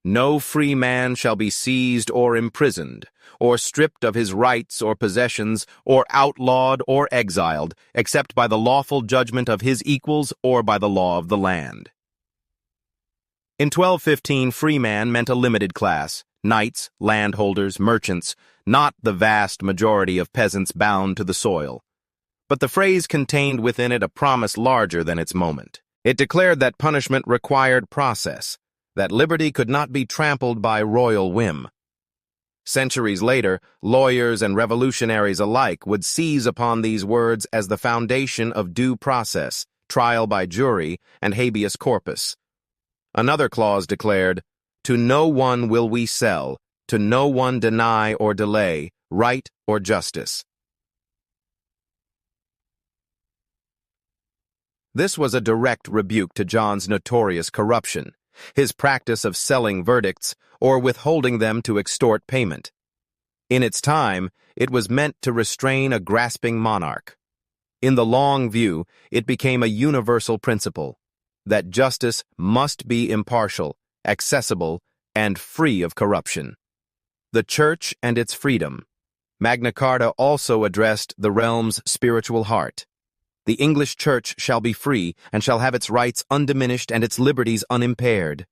No free man shall be seized or imprisoned, or stripped of his rights or possessions, or outlawed or exiled, except by the lawful judgment of his equals or by the law of the land. In 1215, freeman meant a limited class, knights, landholders, merchants, not the vast majority of peasants bound to the soil. But the phrase contained within it a promise larger than its moment. It declared that punishment required process, that liberty could not be trampled by royal whim. Centuries later, lawyers and revolutionaries alike would seize upon these words as the foundation of due process, trial by jury, and habeas corpus. Another clause declared, "To no one will we sell, to no one deny or delay, right or justice." This was a direct rebuke to John's notorious corruption, his practice of selling verdicts or withholding them to extort payment. In its time, it was meant to restrain a grasping monarch. In the long view, it became a universal principle that justice must be impartial, accessible, and free of corruption. The Church and its freedom. Magna Carta also addressed the realm's spiritual heart. The English Church shall be free and shall have its rights undiminished and its liberties unimpaired.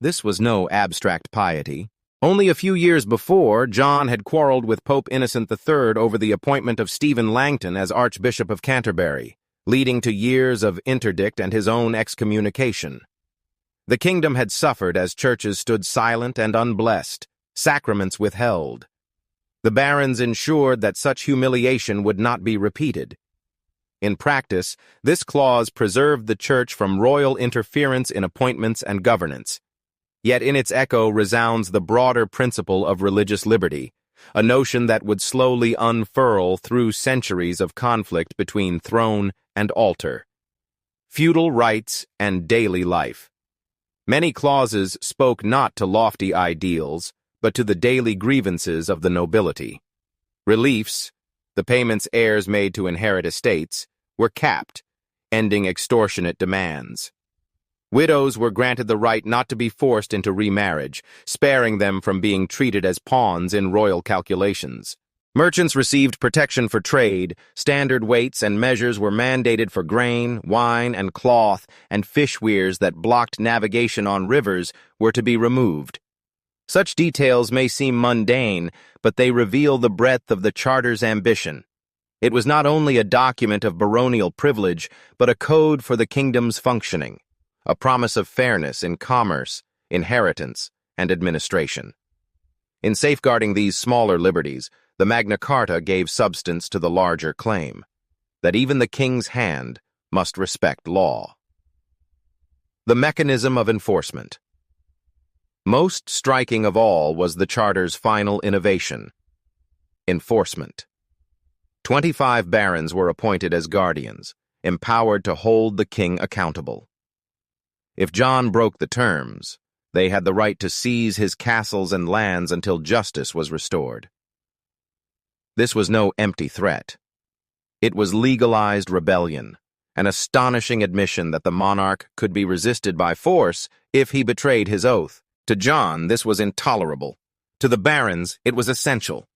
This was no abstract piety. Only a few years before, John had quarreled with Pope Innocent III over the appointment of Stephen Langton as Archbishop of Canterbury, leading to years of interdict and his own excommunication. The kingdom had suffered as churches stood silent and unblessed, sacraments withheld. The barons ensured that such humiliation would not be repeated. In practice, this clause preserved the Church from royal interference in appointments and governance. Yet in its echo resounds the broader principle of religious liberty, a notion that would slowly unfurl through centuries of conflict between throne and altar. Feudal rights and daily life. Many clauses spoke not to lofty ideals, but to the daily grievances of the nobility. Reliefs, the payments heirs made to inherit estates, were capped, ending extortionate demands. Widows were granted the right not to be forced into remarriage, sparing them from being treated as pawns in royal calculations. Merchants received protection for trade, standard weights and measures were mandated for grain, wine, and cloth, and fish weirs that blocked navigation on rivers were to be removed. Such details may seem mundane, but they reveal the breadth of the Charter's ambition. It was not only a document of baronial privilege, but a code for the kingdom's functioning, a promise of fairness in commerce, inheritance, and administration. In safeguarding these smaller liberties, the Magna Carta gave substance to the larger claim, that even the king's hand must respect law. The mechanism of enforcement. Most striking of all was the Charter's final innovation, enforcement. 25 barons were appointed as guardians, empowered to hold the king accountable. If John broke the terms, they had the right to seize his castles and lands until justice was restored. This was no empty threat. It was legalized rebellion, an astonishing admission that the monarch could be resisted by force if he betrayed his oath. To John, this was intolerable. To the barons, it was essential.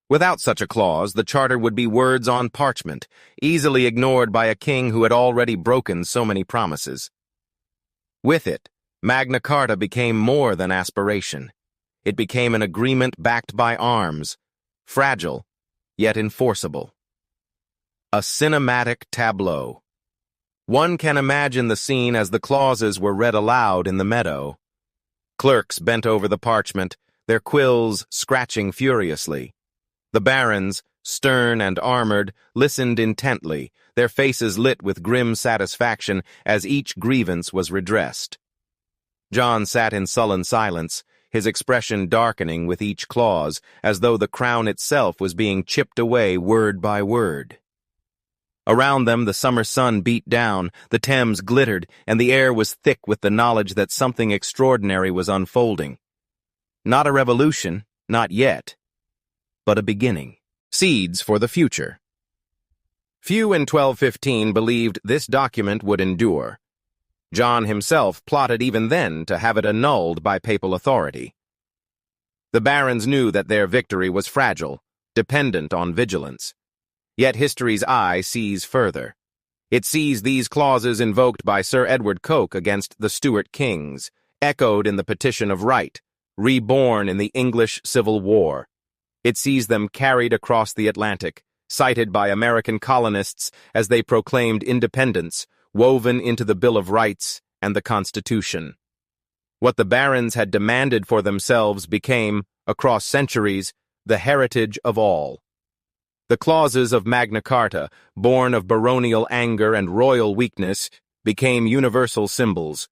Without such a clause, the Charter would be words on parchment, easily ignored by a king who had already broken so many promises. With it, Magna Carta became more than aspiration. It became an agreement backed by arms, fragile, yet enforceable. A cinematic tableau. One can imagine the scene as the clauses were read aloud in the meadow. Clerks bent over the parchment, their quills scratching furiously. The barons, stern and armored, listened intently, their faces lit with grim satisfaction as each grievance was redressed. John sat in sullen silence, his expression darkening with each clause, as though the crown itself was being chipped away word by word. Around them the summer sun beat down, the Thames glittered, and the air was thick with the knowledge that something extraordinary was unfolding. Not a revolution, not yet, but a beginning. Seeds for the future. Few in 1215 believed this document would endure. John himself plotted even then to have it annulled by papal authority. The barons knew that their victory was fragile, dependent on vigilance. Yet history's eye sees further. It sees these clauses invoked by Sir Edward Coke against the Stuart kings, echoed in the Petition of Right, reborn in the English Civil War. It sees them carried across the Atlantic, cited by American colonists as they proclaimed independence, woven into the Bill of Rights and the Constitution. What the barons had demanded for themselves became, across centuries, the heritage of all. The clauses of Magna Carta, born of baronial anger and royal weakness, became universal symbols.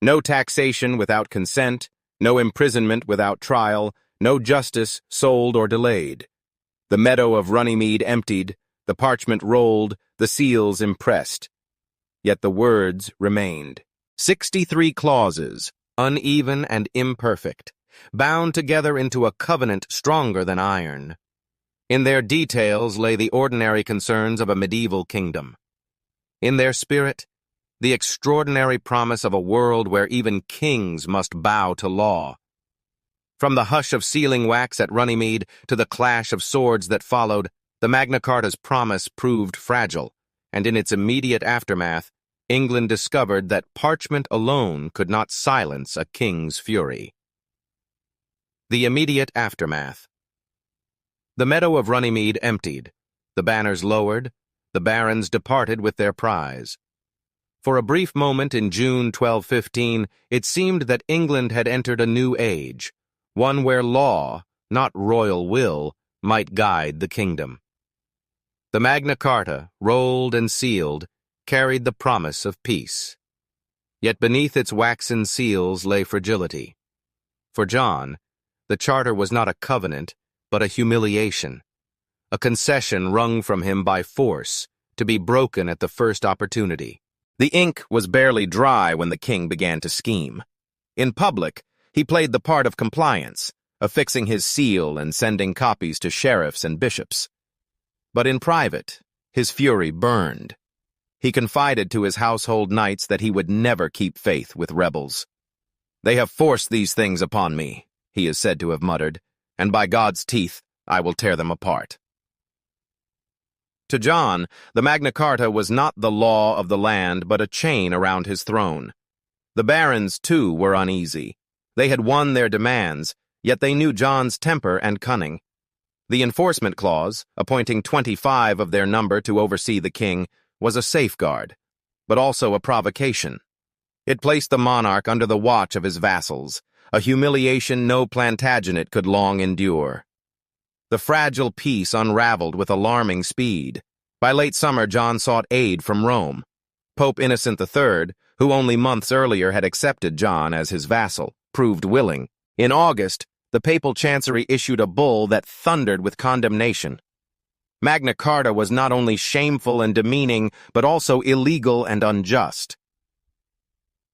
No taxation without consent, no imprisonment without trial, no justice sold or delayed. The meadow of Runnymede emptied, the parchment rolled, the seals impressed. Yet the words remained. 63 clauses, uneven and imperfect, bound together into a covenant stronger than iron. In their details lay the ordinary concerns of a medieval kingdom. In their spirit, the extraordinary promise of a world where even kings must bow to law. From the hush of sealing wax at Runnymede to the clash of swords that followed, the Magna Carta's promise proved fragile, and in its immediate aftermath, England discovered that parchment alone could not silence a king's fury. The immediate aftermath. The meadow of Runnymede emptied, the banners lowered, the barons departed with their prize. For a brief moment in June 1215, it seemed that England had entered a new age, one where law, not royal will, might guide the kingdom. The Magna Carta, rolled and sealed, carried the promise of peace. Yet beneath its waxen seals lay fragility. For John, the charter was not a covenant, but a humiliation, a concession wrung from him by force, to be broken at the first opportunity. The ink was barely dry when the king began to scheme. In public, he played the part of compliance, affixing his seal and sending copies to sheriffs and bishops. But in private, his fury burned. He confided to his household knights that he would never keep faith with rebels. "They have forced these things upon me," he is said to have muttered, "and by God's teeth, I will tear them apart." To John, the Magna Carta was not the law of the land, but a chain around his throne. The barons, too, were uneasy. They had won their demands, yet they knew John's temper and cunning. The enforcement clause, appointing 25 of their number to oversee the king, was a safeguard, but also a provocation. It placed the monarch under the watch of his vassals, a humiliation no Plantagenet could long endure. The fragile peace unraveled with alarming speed. By late summer, John sought aid from Rome. Pope Innocent III, who only months earlier had accepted John as his vassal, proved willing. In August, the papal chancery issued a bull that thundered with condemnation. Magna Carta was not only shameful and demeaning, but also illegal and unjust.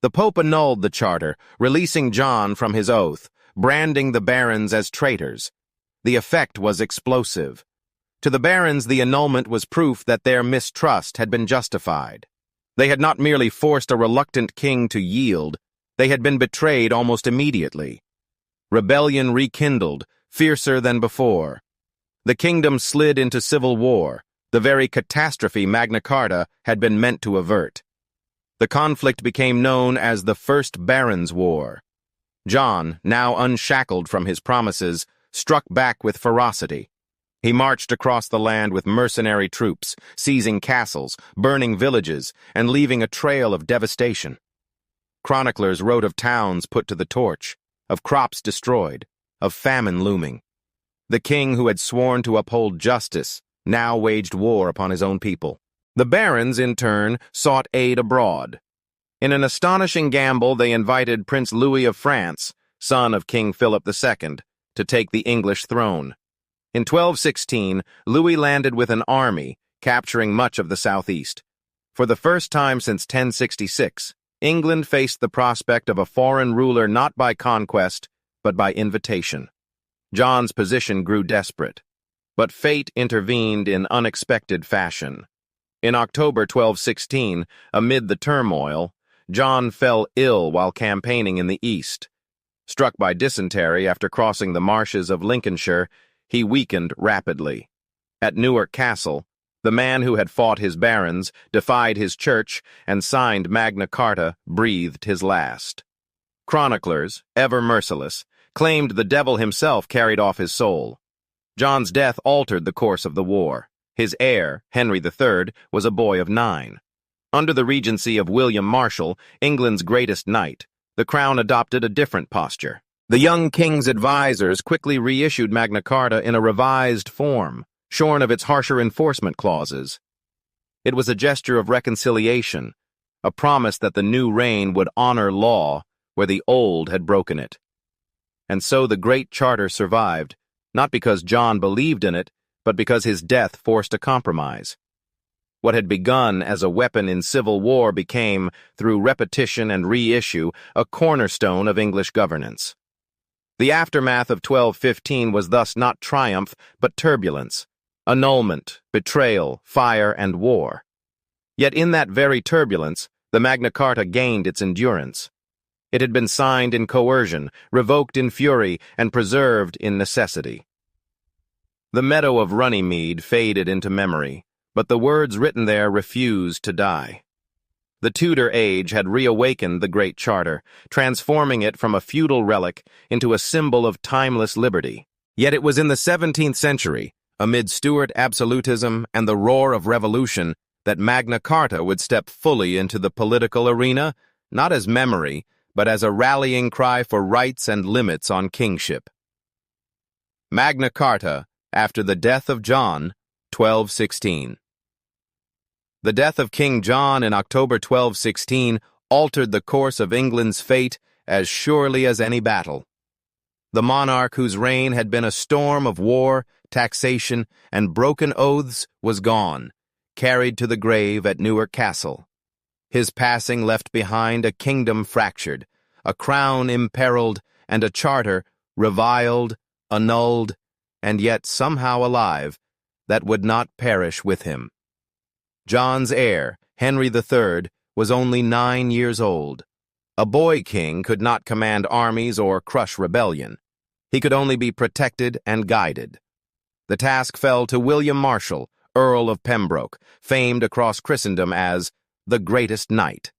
The Pope annulled the charter, releasing John from his oath, branding the barons as traitors. The effect was explosive. To the barons, the annulment was proof that their mistrust had been justified. They had not merely forced a reluctant king to yield, they had been betrayed almost immediately. Rebellion rekindled, fiercer than before. The kingdom slid into civil war, the very catastrophe Magna Carta had been meant to avert. The conflict became known as the First Barons' War. John, now unshackled from his promises, struck back with ferocity. He marched across the land with mercenary troops, seizing castles, burning villages, and leaving a trail of devastation. Chroniclers wrote of towns put to the torch, of crops destroyed, of famine looming. The king who had sworn to uphold justice now waged war upon his own people. The barons, in turn, sought aid abroad. In an astonishing gamble, they invited Prince Louis of France, son of King Philip II, to take the English throne. In 1216, Louis landed with an army, capturing much of the southeast. For the first time since 1066, England faced the prospect of a foreign ruler not by conquest, but by invitation. John's position grew desperate, but fate intervened in unexpected fashion. In October 1216, amid the turmoil, John fell ill while campaigning in the East. Struck by dysentery after crossing the marshes of Lincolnshire, he weakened rapidly. At Newark Castle, the man who had fought his barons, defied his church, and signed Magna Carta breathed his last. Chroniclers, ever merciless, claimed the devil himself carried off his soul. John's death altered the course of the war. His heir, Henry III, was a boy of 9. Under the regency of William Marshal, England's greatest knight, the crown adopted a different posture. The young king's advisors quickly reissued Magna Carta in a revised form, shorn of its harsher enforcement clauses. It was a gesture of reconciliation, a promise that the new reign would honor law where the old had broken it. And so the Great Charter survived, not because John believed in it, but because his death forced a compromise. What had begun as a weapon in civil war became, through repetition and reissue, a cornerstone of English governance. The aftermath of 1215 was thus not triumph, but turbulence, annulment, betrayal, fire, and war. Yet in that very turbulence, the Magna Carta gained its endurance. It had been signed in coercion, revoked in fury, and preserved in necessity. The meadow of Runnymede faded into memory, but the words written there refused to die. The Tudor age had reawakened the Great Charter, transforming it from a feudal relic into a symbol of timeless liberty. Yet it was in the 17th century, amid Stuart absolutism and the roar of revolution, that Magna Carta would step fully into the political arena, not as memory, but as a rallying cry for rights and limits on kingship. Magna Carta, after the death of John, 1216. The death of King John in October 1216 altered the course of England's fate as surely as any battle. The monarch whose reign had been a storm of war, taxation, and broken oaths was gone, carried to the grave at Newark Castle. His passing left behind a kingdom fractured, a crown imperiled, and a charter reviled, annulled, and yet somehow alive, that would not perish with him. John's heir, Henry III, was only 9 years old. A boy king could not command armies or crush rebellion. He could only be protected and guided. The task fell to William Marshal, Earl of Pembroke, famed across Christendom as the greatest knight.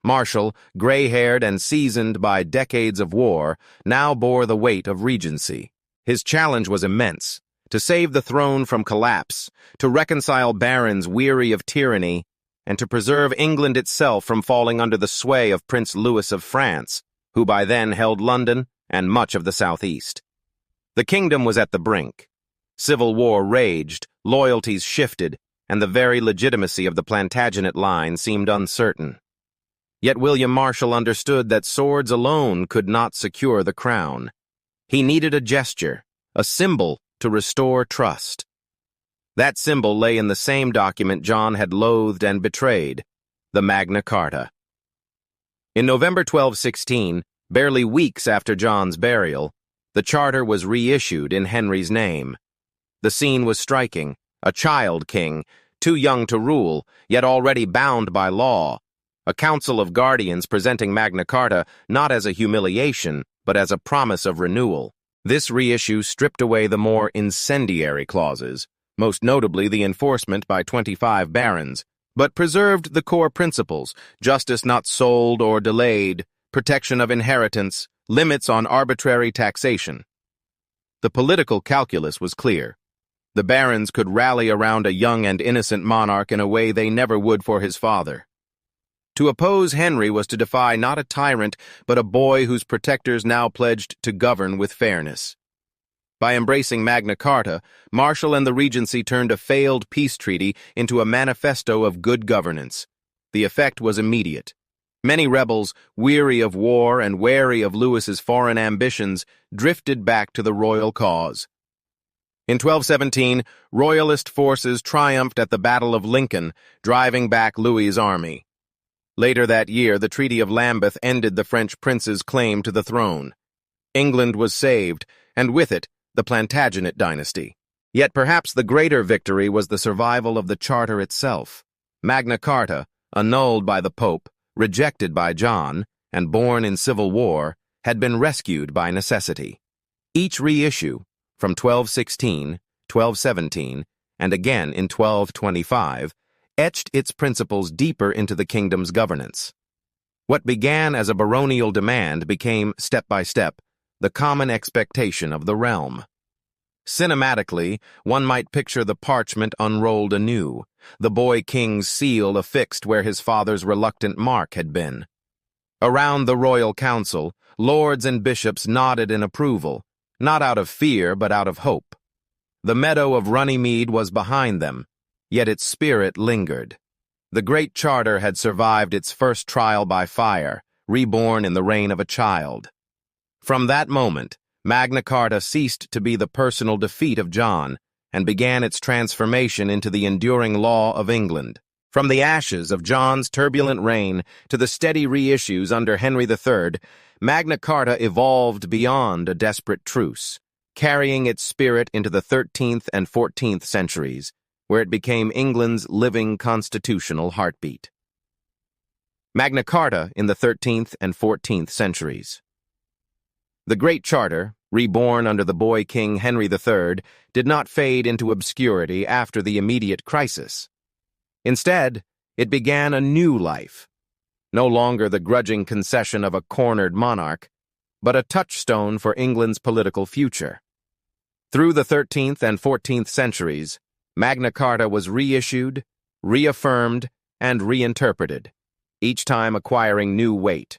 Marshal, gray-haired and seasoned by decades of war, now bore the weight of regency. His challenge was immense: to save the throne from collapse, to reconcile barons weary of tyranny, and to preserve England itself from falling under the sway of Prince Louis of France, who by then held London and much of the southeast. The kingdom was at the brink. Civil war raged, loyalties shifted, and the very legitimacy of the Plantagenet line seemed uncertain. Yet William Marshal understood that swords alone could not secure the crown. He needed a gesture, a symbol to restore trust. That symbol lay in the same document John had loathed and betrayed, the Magna Carta. In November 1216, barely weeks after John's burial, the charter was reissued in Henry's name. The scene was striking: a child king, too young to rule, yet already bound by law. A council of guardians presenting Magna Carta not as a humiliation, but as a promise of renewal. This reissue stripped away the more incendiary clauses, most notably the enforcement by 25 barons, but preserved the core principles: justice not sold or delayed, protection of inheritance, limits on arbitrary taxation. The political calculus was clear. The barons could rally around a young and innocent monarch in a way they never would for his father. To oppose Henry was to defy not a tyrant, but a boy whose protectors now pledged to govern with fairness. By embracing Magna Carta, Marshal and the Regency turned a failed peace treaty into a manifesto of good governance. The effect was immediate. Many rebels, weary of war and wary of Louis's foreign ambitions, drifted back to the royal cause. In 1217, royalist forces triumphed at the Battle of Lincoln, driving back Louis's army. Later that year, the Treaty of Lambeth ended the French prince's claim to the throne. England was saved, and with it, the Plantagenet dynasty. Yet perhaps the greater victory was the survival of the charter itself. Magna Carta, annulled by the Pope, rejected by John, and born in civil war, had been rescued by necessity. Each reissue, from 1216, 1217, and again in 1225, etched its principles deeper into the kingdom's governance. What began as a baronial demand became, step by step, the common expectation of the realm. Cinematically, one might picture the parchment unrolled anew, the boy king's seal affixed where his father's reluctant mark had been. Around the royal council, lords and bishops nodded in approval, not out of fear but out of hope. The meadow of Runnymede was behind them, yet its spirit lingered. The Great Charter had survived its first trial by fire, reborn in the reign of a child. From that moment, Magna Carta ceased to be the personal defeat of John and began its transformation into the enduring law of England. From the ashes of John's turbulent reign to the steady reissues under Henry III, Magna Carta evolved beyond a desperate truce, carrying its spirit into the 13th and 14th centuries, where it became England's living constitutional heartbeat. Magna Carta in the 13th and 14th centuries. The Great Charter, reborn under the boy king Henry III, did not fade into obscurity after the immediate crisis. Instead, it began a new life, no longer the grudging concession of a cornered monarch, but a touchstone for England's political future. Through the 13th and 14th centuries, Magna Carta was reissued, reaffirmed, and reinterpreted, each time acquiring new weight,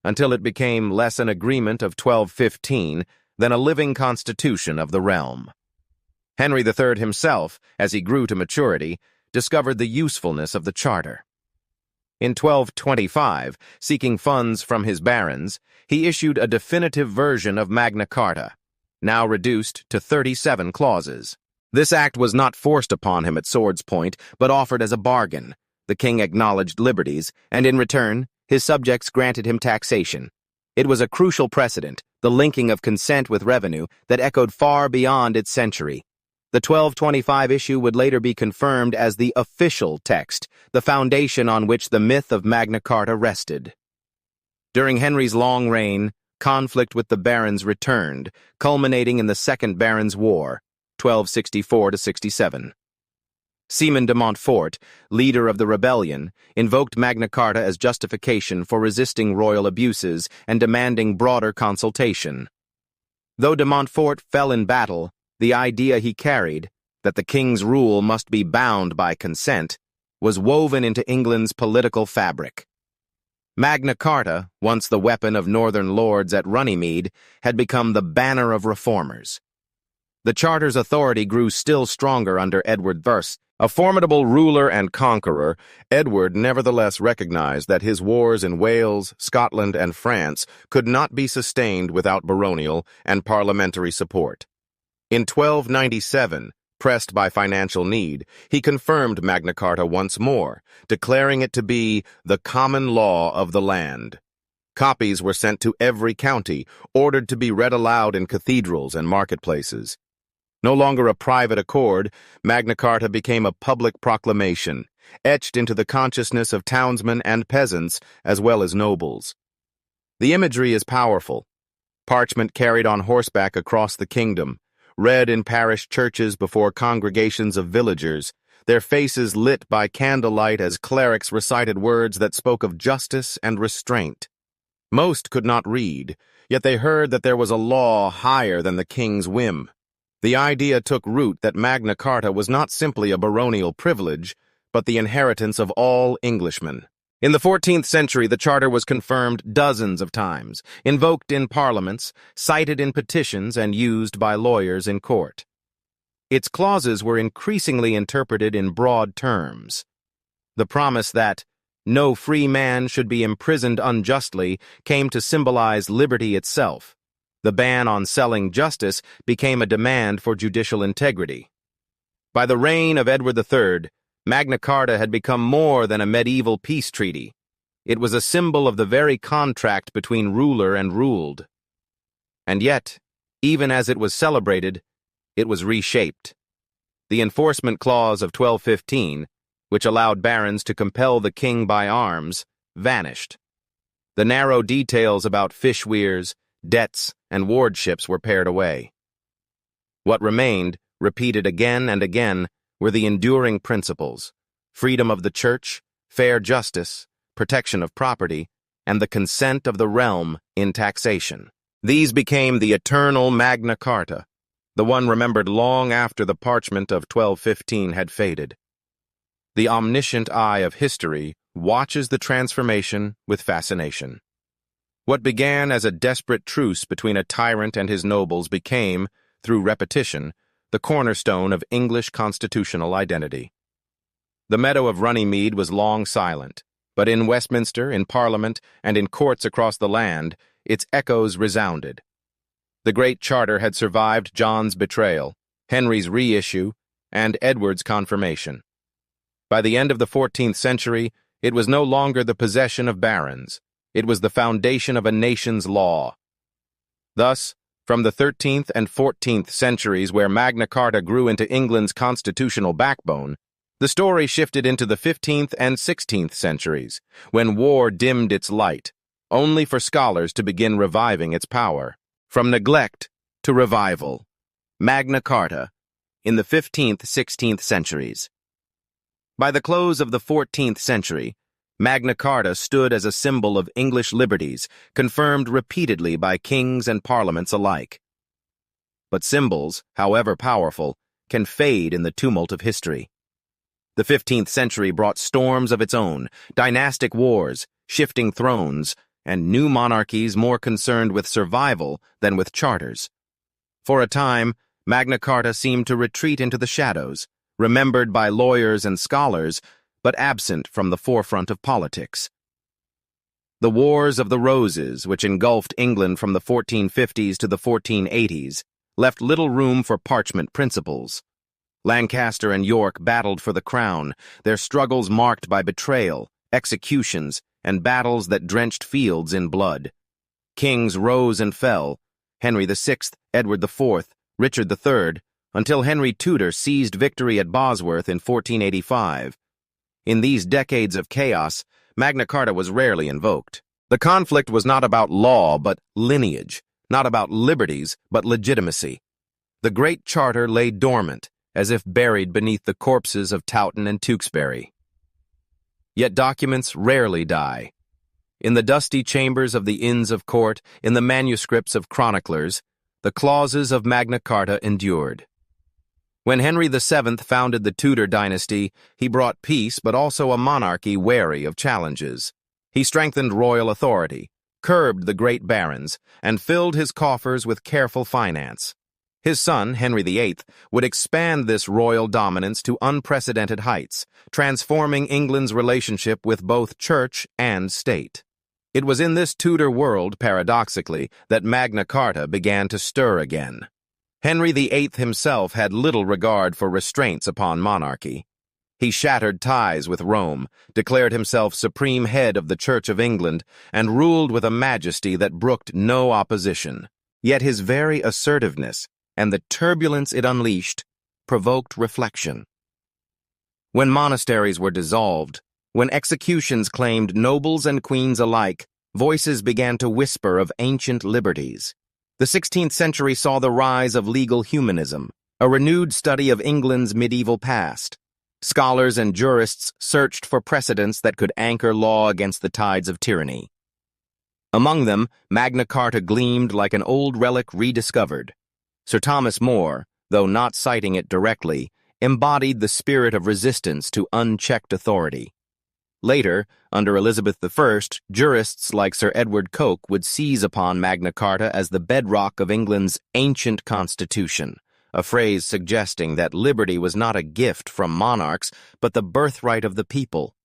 until it became less an agreement of 1215 than a living constitution of the realm. Henry III himself, as he grew to maturity, discovered the usefulness of the charter. In 1225, seeking funds from his barons, he issued a definitive version of Magna Carta, now reduced to 37 clauses. This act was not forced upon him at sword's point, but offered as a bargain. The king acknowledged liberties, and in return, his subjects granted him taxation. It was a crucial precedent, the linking of consent with revenue, that echoed far beyond its century. The 1225 issue would later be confirmed as the official text, the foundation on which the myth of Magna Carta rested. During Henry's long reign, conflict with the barons returned, culminating in the Second Barons' War, 1264-67. Simon de Montfort, leader of the rebellion, invoked Magna Carta as justification for resisting royal abuses and demanding broader consultation. Though de Montfort fell in battle, the idea he carried, that the king's rule must be bound by consent, was woven into England's political fabric. Magna Carta, once the weapon of northern lords at Runnymede, had become the banner of reformers. The charter's authority grew still stronger under Edward I. A formidable ruler and conqueror, Edward nevertheless recognized that his wars in Wales, Scotland, and France could not be sustained without baronial and parliamentary support. In 1297, pressed by financial need, he confirmed Magna Carta once more, declaring it to be the common law of the land. Copies were sent to every county, ordered to be read aloud in cathedrals and marketplaces. No longer a private accord, Magna Carta became a public proclamation, etched into the consciousness of townsmen and peasants as well as nobles. The imagery is powerful. Parchment carried on horseback across the kingdom, read in parish churches before congregations of villagers, their faces lit by candlelight as clerics recited words that spoke of justice and restraint. Most could not read, yet they heard that there was a law higher than the king's whim. The idea took root that Magna Carta was not simply a baronial privilege, but the inheritance of all Englishmen. In the 14th century, the charter was confirmed dozens of times, invoked in parliaments, cited in petitions, and used by lawyers in court. Its clauses were increasingly interpreted in broad terms. The promise that no free man should be imprisoned unjustly came to symbolize liberty itself. The ban on selling justice became a demand for judicial integrity. By the reign of Edward III, Magna Carta had become more than a medieval peace treaty. It was a symbol of the very contract between ruler and ruled. And yet, even as it was celebrated, it was reshaped. The enforcement clause of 1215, which allowed barons to compel the king by arms, vanished. The narrow details about fish weirs, debts, and wardships were pared away. What remained, repeated again and again, were the enduring principles: freedom of the church, fair justice, protection of property, and the consent of the realm in taxation. These became the eternal Magna Carta, the one remembered long after the parchment of 1215 had faded. The omniscient eye of history watches the transformation with fascination. What began as a desperate truce between a tyrant and his nobles became, through repetition, the cornerstone of English constitutional identity. The meadow of Runnymede was long silent, but in Westminster, in Parliament, and in courts across the land, its echoes resounded. The Great Charter had survived John's betrayal, Henry's reissue, and Edward's confirmation. By the end of the 14th century, it was no longer the possession of barons. It was the foundation of a nation's law. Thus, from the 13th and 14th centuries, where Magna Carta grew into England's constitutional backbone, the story shifted into the 15th and 16th centuries, when war dimmed its light, only for scholars to begin reviving its power. From neglect to revival. Magna Carta, in the 15th-16th centuries. By the close of the 14th century, Magna Carta stood as a symbol of English liberties, confirmed repeatedly by kings and parliaments alike. But symbols, however powerful, can fade in the tumult of history. The 15th century brought storms of its own, dynastic wars, shifting thrones, and new monarchies more concerned with survival than with charters. For a time, Magna Carta seemed to retreat into the shadows, remembered by lawyers and scholars, but absent from the forefront of politics. The Wars of the Roses, which engulfed England from the 1450s to the 1480s, left little room for parchment principles. Lancaster and York battled for the crown, their struggles marked by betrayal, executions, and battles that drenched fields in blood. Kings rose and fell, Henry VI, Edward IV, Richard III, until Henry Tudor seized victory at Bosworth in 1485. In these decades of chaos, Magna Carta was rarely invoked. The conflict was not about law but lineage, not about liberties but legitimacy. The Great Charter lay dormant, as if buried beneath the corpses of Towton and Tewkesbury. Yet documents rarely die. In the dusty chambers of the Inns of Court, in the manuscripts of chroniclers, the clauses of Magna Carta endured. When Henry VII founded the Tudor dynasty, he brought peace but also a monarchy wary of challenges. He strengthened royal authority, curbed the great barons, and filled his coffers with careful finance. His son, Henry VIII, would expand this royal dominance to unprecedented heights, transforming England's relationship with both church and state. It was in this Tudor world, paradoxically, that Magna Carta began to stir again. Henry VIII himself had little regard for restraints upon monarchy. He shattered ties with Rome, declared himself supreme head of the Church of England, and ruled with a majesty that brooked no opposition. Yet his very assertiveness, and the turbulence it unleashed, provoked reflection. When monasteries were dissolved, when executions claimed nobles and queens alike, voices began to whisper of ancient liberties. The 16th century saw the rise of legal humanism, a renewed study of England's medieval past. Scholars and jurists searched for precedents that could anchor law against the tides of tyranny. Among them, Magna Carta gleamed like an old relic rediscovered. Sir Thomas More, though not citing it directly, embodied the spirit of resistance to unchecked authority. Later, under Elizabeth I, jurists like Sir Edward Coke would seize upon Magna Carta as the bedrock of England's ancient constitution, a phrase suggesting that liberty was not a gift from monarchs, but the birthright of the people.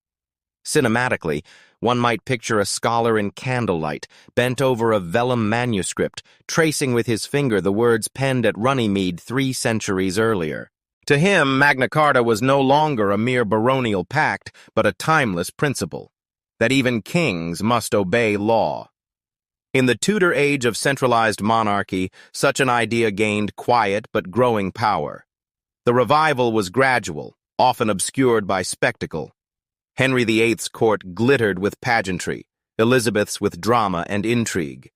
Cinematically, one might picture a scholar in candlelight, bent over a vellum manuscript, tracing with his finger the words penned at Runnymede 3 centuries earlier. To him, Magna Carta was no longer a mere baronial pact, but a timeless principle, that even kings must obey law. In the Tudor age of centralized monarchy, such an idea gained quiet but growing power. The revival was gradual, often obscured by spectacle. Henry VIII's court glittered with pageantry, Elizabeth's with drama and intrigue.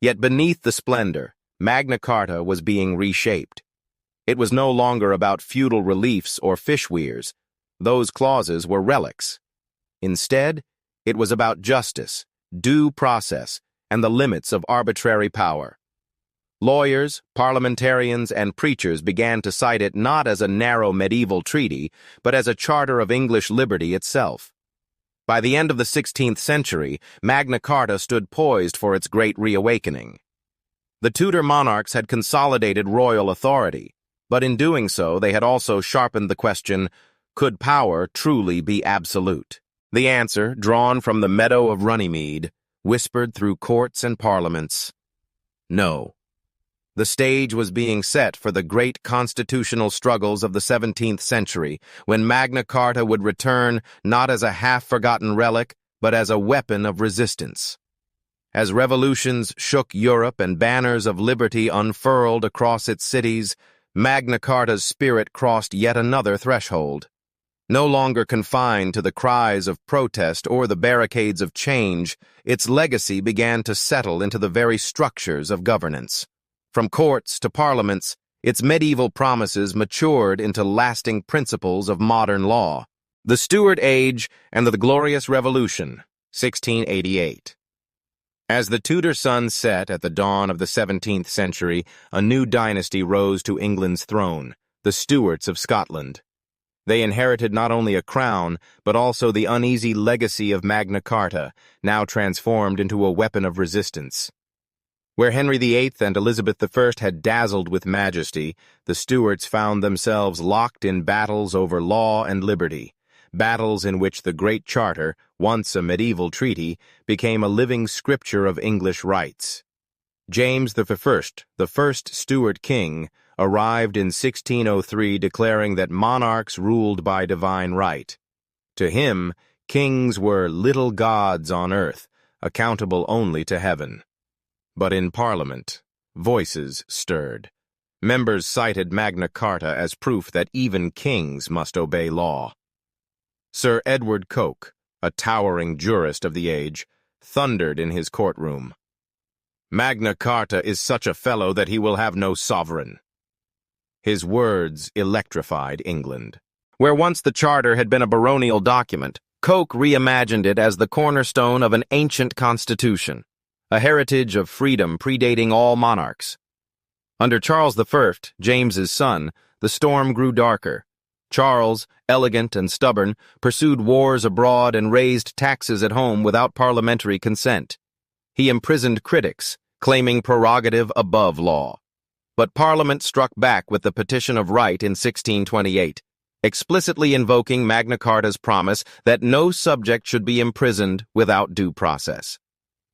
Yet beneath the splendor, Magna Carta was being reshaped. It was no longer about feudal reliefs or fish weirs. Those clauses were relics. Instead, it was about justice, due process, and the limits of arbitrary power. Lawyers, parliamentarians, and preachers began to cite it not as a narrow medieval treaty, but as a charter of English liberty itself. By the end of the 16th century, Magna Carta stood poised for its great reawakening. The Tudor monarchs had consolidated royal authority, but in doing so they had also sharpened the question, could power truly be absolute? The answer, drawn from the meadow of Runnymede, whispered through courts and parliaments, no. The stage was being set for the great constitutional struggles of the 17th century, when Magna Carta would return not as a half-forgotten relic, but as a weapon of resistance. As revolutions shook Europe and banners of liberty unfurled across its cities, Magna Carta's spirit crossed yet another threshold. No longer confined to the cries of protest or the barricades of change, its legacy began to settle into the very structures of governance. From courts to parliaments, its medieval promises matured into lasting principles of modern law. The Stuart Age and the Glorious Revolution, 1688. As the Tudor sun set at the dawn of the 17th century, a new dynasty rose to England's throne, the Stuarts of Scotland. They inherited not only a crown, but also the uneasy legacy of Magna Carta, now transformed into a weapon of resistance. Where Henry VIII and Elizabeth I had dazzled with majesty, the Stuarts found themselves locked in battles over law and liberty, battles in which the Great Charter, once a medieval treaty, became a living scripture of English rights. James I, the first Stuart king, arrived in 1603 declaring that monarchs ruled by divine right. To him, kings were little gods on earth, accountable only to heaven. But in Parliament, voices stirred. Members cited Magna Carta as proof that even kings must obey law. Sir Edward Coke, a towering jurist of the age, thundered in his courtroom. Magna Carta is such a fellow that he will have no sovereign. His words electrified England. Where once the charter had been a baronial document, Coke reimagined it as the cornerstone of an ancient constitution, a heritage of freedom predating all monarchs. Under Charles I, James's son, the storm grew darker. Charles, elegant and stubborn, pursued wars abroad and raised taxes at home without parliamentary consent. He imprisoned critics, claiming prerogative above law. But Parliament struck back with the Petition of Right in 1628, explicitly invoking Magna Carta's promise that no subject should be imprisoned without due process.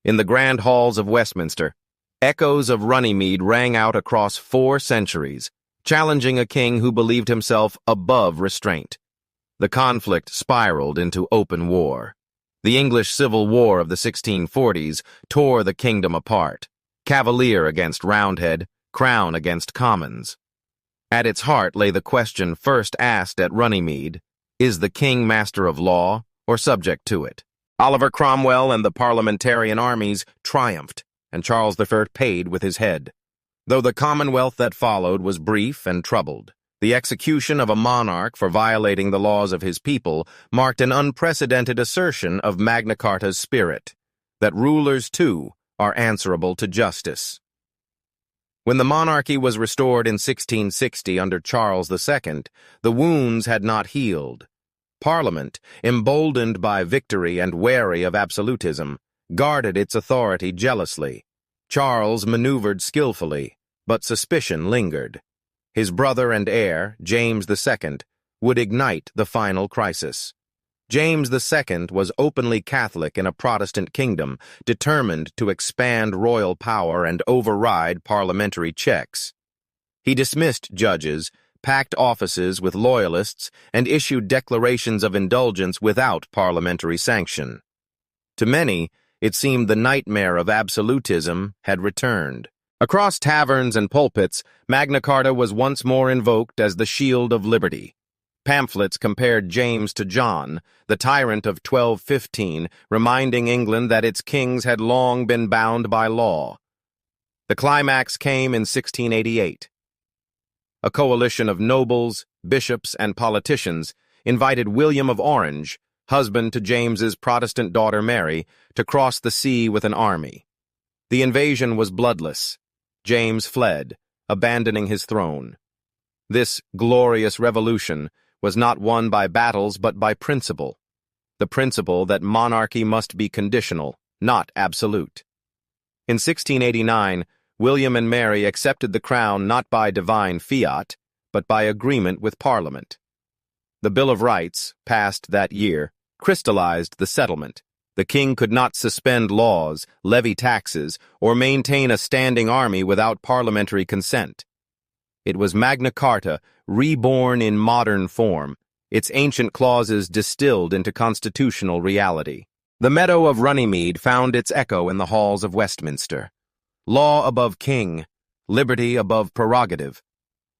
In the grand halls of Westminster, echoes of Runnymede rang out across 4 centuries, challenging a king who believed himself above restraint. The conflict spiraled into open war. The English Civil War of the 1640s tore the kingdom apart, Cavalier against Roundhead, Crown against Commons. At its heart lay the question first asked at Runnymede, is the king master of law or subject to it? Oliver Cromwell and the parliamentarian armies triumphed, and Charles I paid with his head. Though the Commonwealth that followed was brief and troubled, the execution of a monarch for violating the laws of his people marked an unprecedented assertion of Magna Carta's spirit, that rulers, too, are answerable to justice. When the monarchy was restored in 1660 under Charles II, the wounds had not healed. Parliament, emboldened by victory and wary of absolutism, guarded its authority jealously. Charles maneuvered skillfully, but suspicion lingered. His brother and heir, James II, would ignite the final crisis. James II was openly Catholic in a Protestant kingdom, determined to expand royal power and override parliamentary checks. He dismissed judges, packed offices with loyalists, and issued declarations of indulgence without parliamentary sanction. To many, it seemed the nightmare of absolutism had returned. Across taverns and pulpits, Magna Carta was once more invoked as the shield of liberty. Pamphlets compared James to John, the tyrant of 1215, reminding England that its kings had long been bound by law. The climax came in 1688. A coalition of nobles, bishops, and politicians invited William of Orange, husband to James's Protestant daughter Mary, to cross the sea with an army. The invasion was bloodless. James fled, abandoning his throne. This glorious revolution was not won by battles but by principle, the principle that monarchy must be conditional, not absolute. In 1689, William and Mary accepted the crown not by divine fiat, but by agreement with Parliament. The Bill of Rights, passed that year, crystallized the settlement. The king could not suspend laws, levy taxes, or maintain a standing army without parliamentary consent. It was Magna Carta, reborn in modern form, its ancient clauses distilled into constitutional reality. The meadow of Runnymede found its echo in the halls of Westminster. Law above king, liberty above prerogative.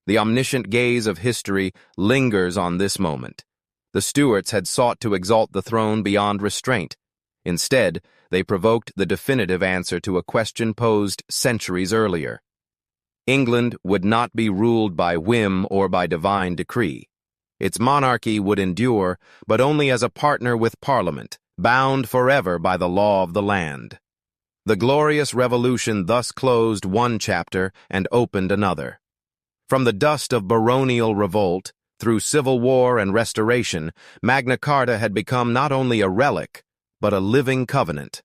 The omniscient gaze of history lingers on this moment. The Stuarts had sought to exalt the throne beyond restraint. Instead, they provoked the definitive answer to a question posed centuries earlier. England would not be ruled by whim or by divine decree. Its monarchy would endure, but only as a partner with Parliament, bound forever by the law of the land. The glorious revolution thus closed one chapter and opened another. From the dust of baronial revolt, through civil war and restoration, Magna Carta had become not only a relic, but a living covenant.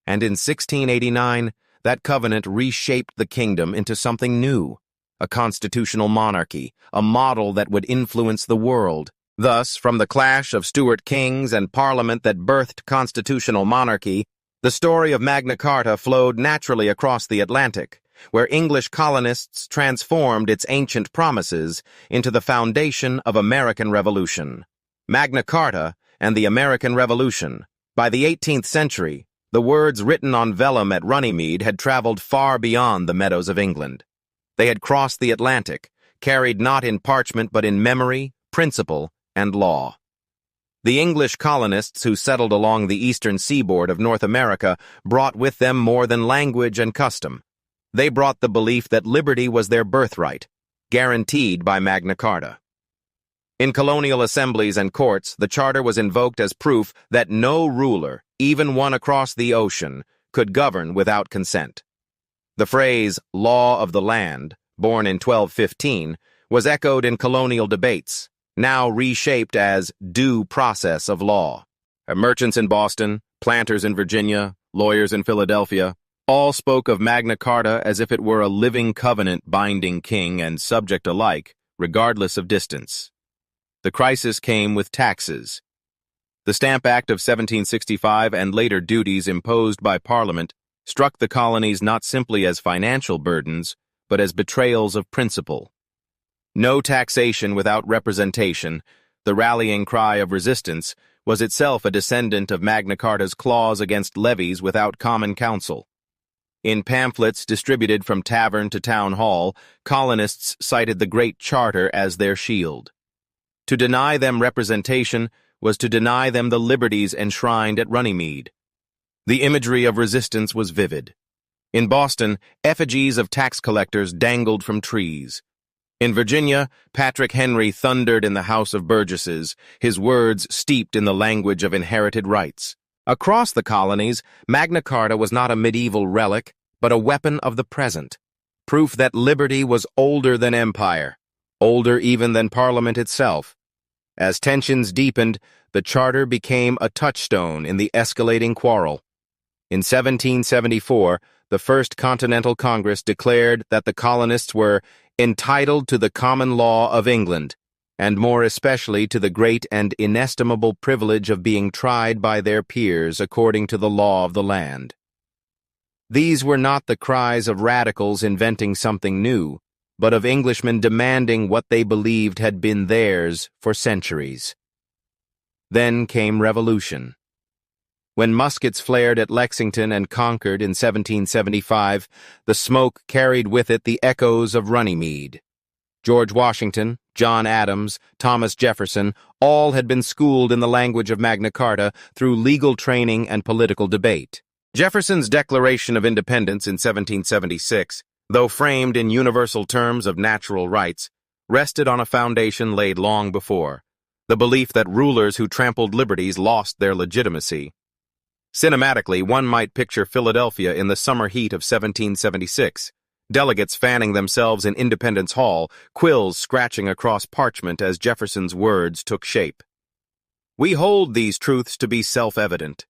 And in 1689, that covenant reshaped the kingdom into something new, a constitutional monarchy, a model that would influence the world. Thus, from the clash of Stuart kings and Parliament that birthed constitutional monarchy, the story of Magna Carta flowed naturally across the Atlantic, where English colonists transformed its ancient promises into the foundation of American Revolution. Magna Carta and the American Revolution. By the 18th century, the words written on vellum at Runnymede had traveled far beyond the meadows of England. They had crossed the Atlantic, carried not in parchment but in memory, principle, and law. The English colonists who settled along the eastern seaboard of North America brought with them more than language and custom. They brought the belief that liberty was their birthright, guaranteed by Magna Carta. In colonial assemblies and courts, the charter was invoked as proof that no ruler, even one across the ocean, could govern without consent. The phrase, law of the land, born in 1215, was echoed in colonial debates, now reshaped as due process of law. Merchants in Boston, planters in Virginia, lawyers in Philadelphia, all spoke of Magna Carta as if it were a living covenant binding king and subject alike, regardless of distance. The crisis came with taxes. The Stamp Act of 1765 and later duties imposed by Parliament struck the colonies not simply as financial burdens, but as betrayals of principle. No taxation without representation, the rallying cry of resistance, was itself a descendant of Magna Carta's clause against levies without common council. In pamphlets distributed from tavern to town hall, colonists cited the Great Charter as their shield. To deny them representation was to deny them the liberties enshrined at Runnymede. The imagery of resistance was vivid. In Boston, effigies of tax collectors dangled from trees. In Virginia, Patrick Henry thundered in the House of Burgesses, his words steeped in the language of inherited rights. Across the colonies, Magna Carta was not a medieval relic, but a weapon of the present, proof that liberty was older than empire, older even than Parliament itself. As tensions deepened, the charter became a touchstone in the escalating quarrel. In 1774, the First Continental Congress declared that the colonists were entitled to the common law of England, and more especially to the great and inestimable privilege of being tried by their peers according to the law of the land. These were not the cries of radicals inventing something new, but of Englishmen demanding what they believed had been theirs for centuries. Then came revolution. When muskets flared at Lexington and Concord in 1775, the smoke carried with it the echoes of Runnymede. George Washington, John Adams, Thomas Jefferson, all had been schooled in the language of Magna Carta through legal training and political debate. Jefferson's Declaration of Independence in 1776, though framed in universal terms of natural rights, rested on a foundation laid long before, the belief that rulers who trampled liberties lost their legitimacy. Cinematically, one might picture Philadelphia in the summer heat of 1776, delegates fanning themselves in Independence Hall, quills scratching across parchment as Jefferson's words took shape. We hold these truths to be self-evident.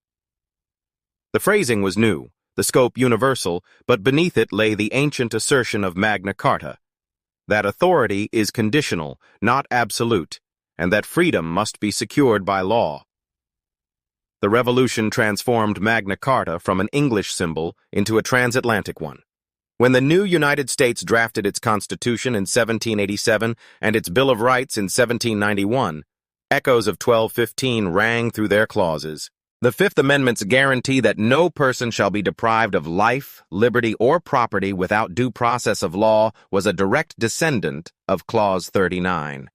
The phrasing was new, the scope universal, but beneath it lay the ancient assertion of Magna Carta, that authority is conditional, not absolute, and that freedom must be secured by law. The Revolution transformed Magna Carta from an English symbol into a transatlantic one. When the new United States drafted its Constitution in 1787 and its Bill of Rights in 1791, echoes of 1215 rang through their clauses. The Fifth Amendment's guarantee that no person shall be deprived of life, liberty, or property without due process of law was a direct descendant of Clause 39.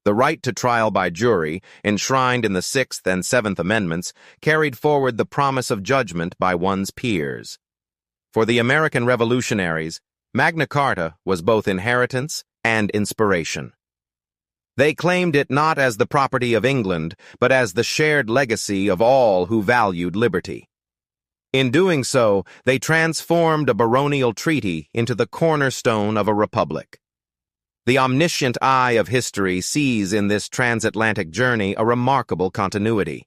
The right to trial by jury, enshrined in the Sixth and Seventh Amendments, carried forward the promise of judgment by one's peers. For the American revolutionaries, Magna Carta was both inheritance and inspiration. They claimed it not as the property of England, but as the shared legacy of all who valued liberty. In doing so, they transformed a baronial treaty into the cornerstone of a republic. The omniscient eye of history sees in this transatlantic journey a remarkable continuity.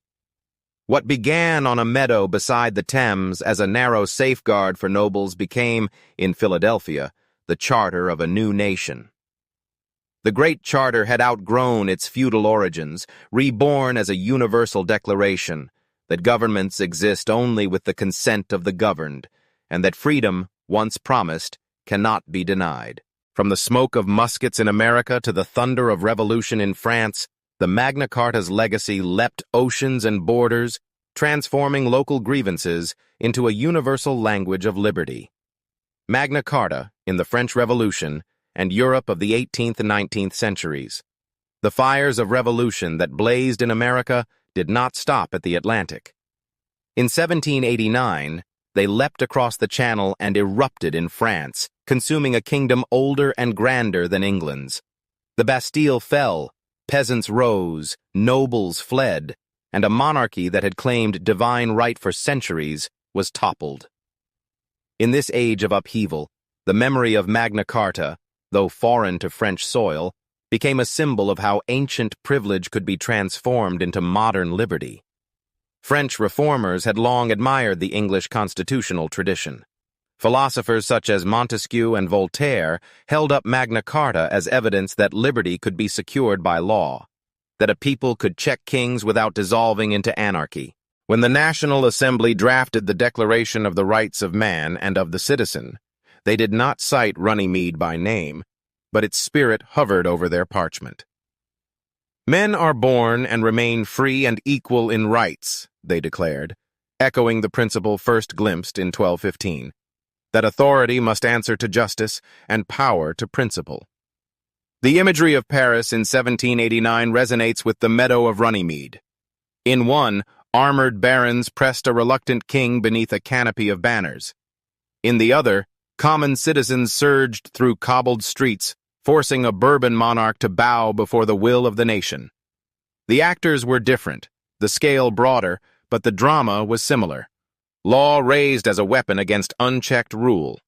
What began on a meadow beside the Thames as a narrow safeguard for nobles became, in Philadelphia, the charter of a new nation. The Great Charter had outgrown its feudal origins, reborn as a universal declaration that governments exist only with the consent of the governed, and that freedom, once promised, cannot be denied. From the smoke of muskets in America to the thunder of revolution in France, the Magna Carta's legacy leapt oceans and borders, transforming local grievances into a universal language of liberty. Magna Carta, in the French Revolution, and Europe of the 18th and 19th centuries. The fires of revolution that blazed in America did not stop at the Atlantic. In 1789, they leapt across the Channel and erupted in France, consuming a kingdom older and grander than England's. The Bastille fell, peasants rose, nobles fled, and a monarchy that had claimed divine right for centuries was toppled. In this age of upheaval, the memory of Magna Carta, though foreign to French soil, became a symbol of how ancient privilege could be transformed into modern liberty. French reformers had long admired the English constitutional tradition. Philosophers such as Montesquieu and Voltaire held up Magna Carta as evidence that liberty could be secured by law, that a people could check kings without dissolving into anarchy. When the National Assembly drafted the Declaration of the Rights of Man and of the Citizen, they did not cite Runnymede by name, but its spirit hovered over their parchment. Men are born and remain free and equal in rights, they declared, echoing the principle first glimpsed in 1215, that authority must answer to justice and power to principle. The imagery of Paris in 1789 resonates with the meadow of Runnymede. In one, armored barons pressed a reluctant king beneath a canopy of banners. In the other, common citizens surged through cobbled streets, forcing a Bourbon monarch to bow before the will of the nation. The actors were different, the scale broader, but the drama was similar. Law raised as a weapon against unchecked rule.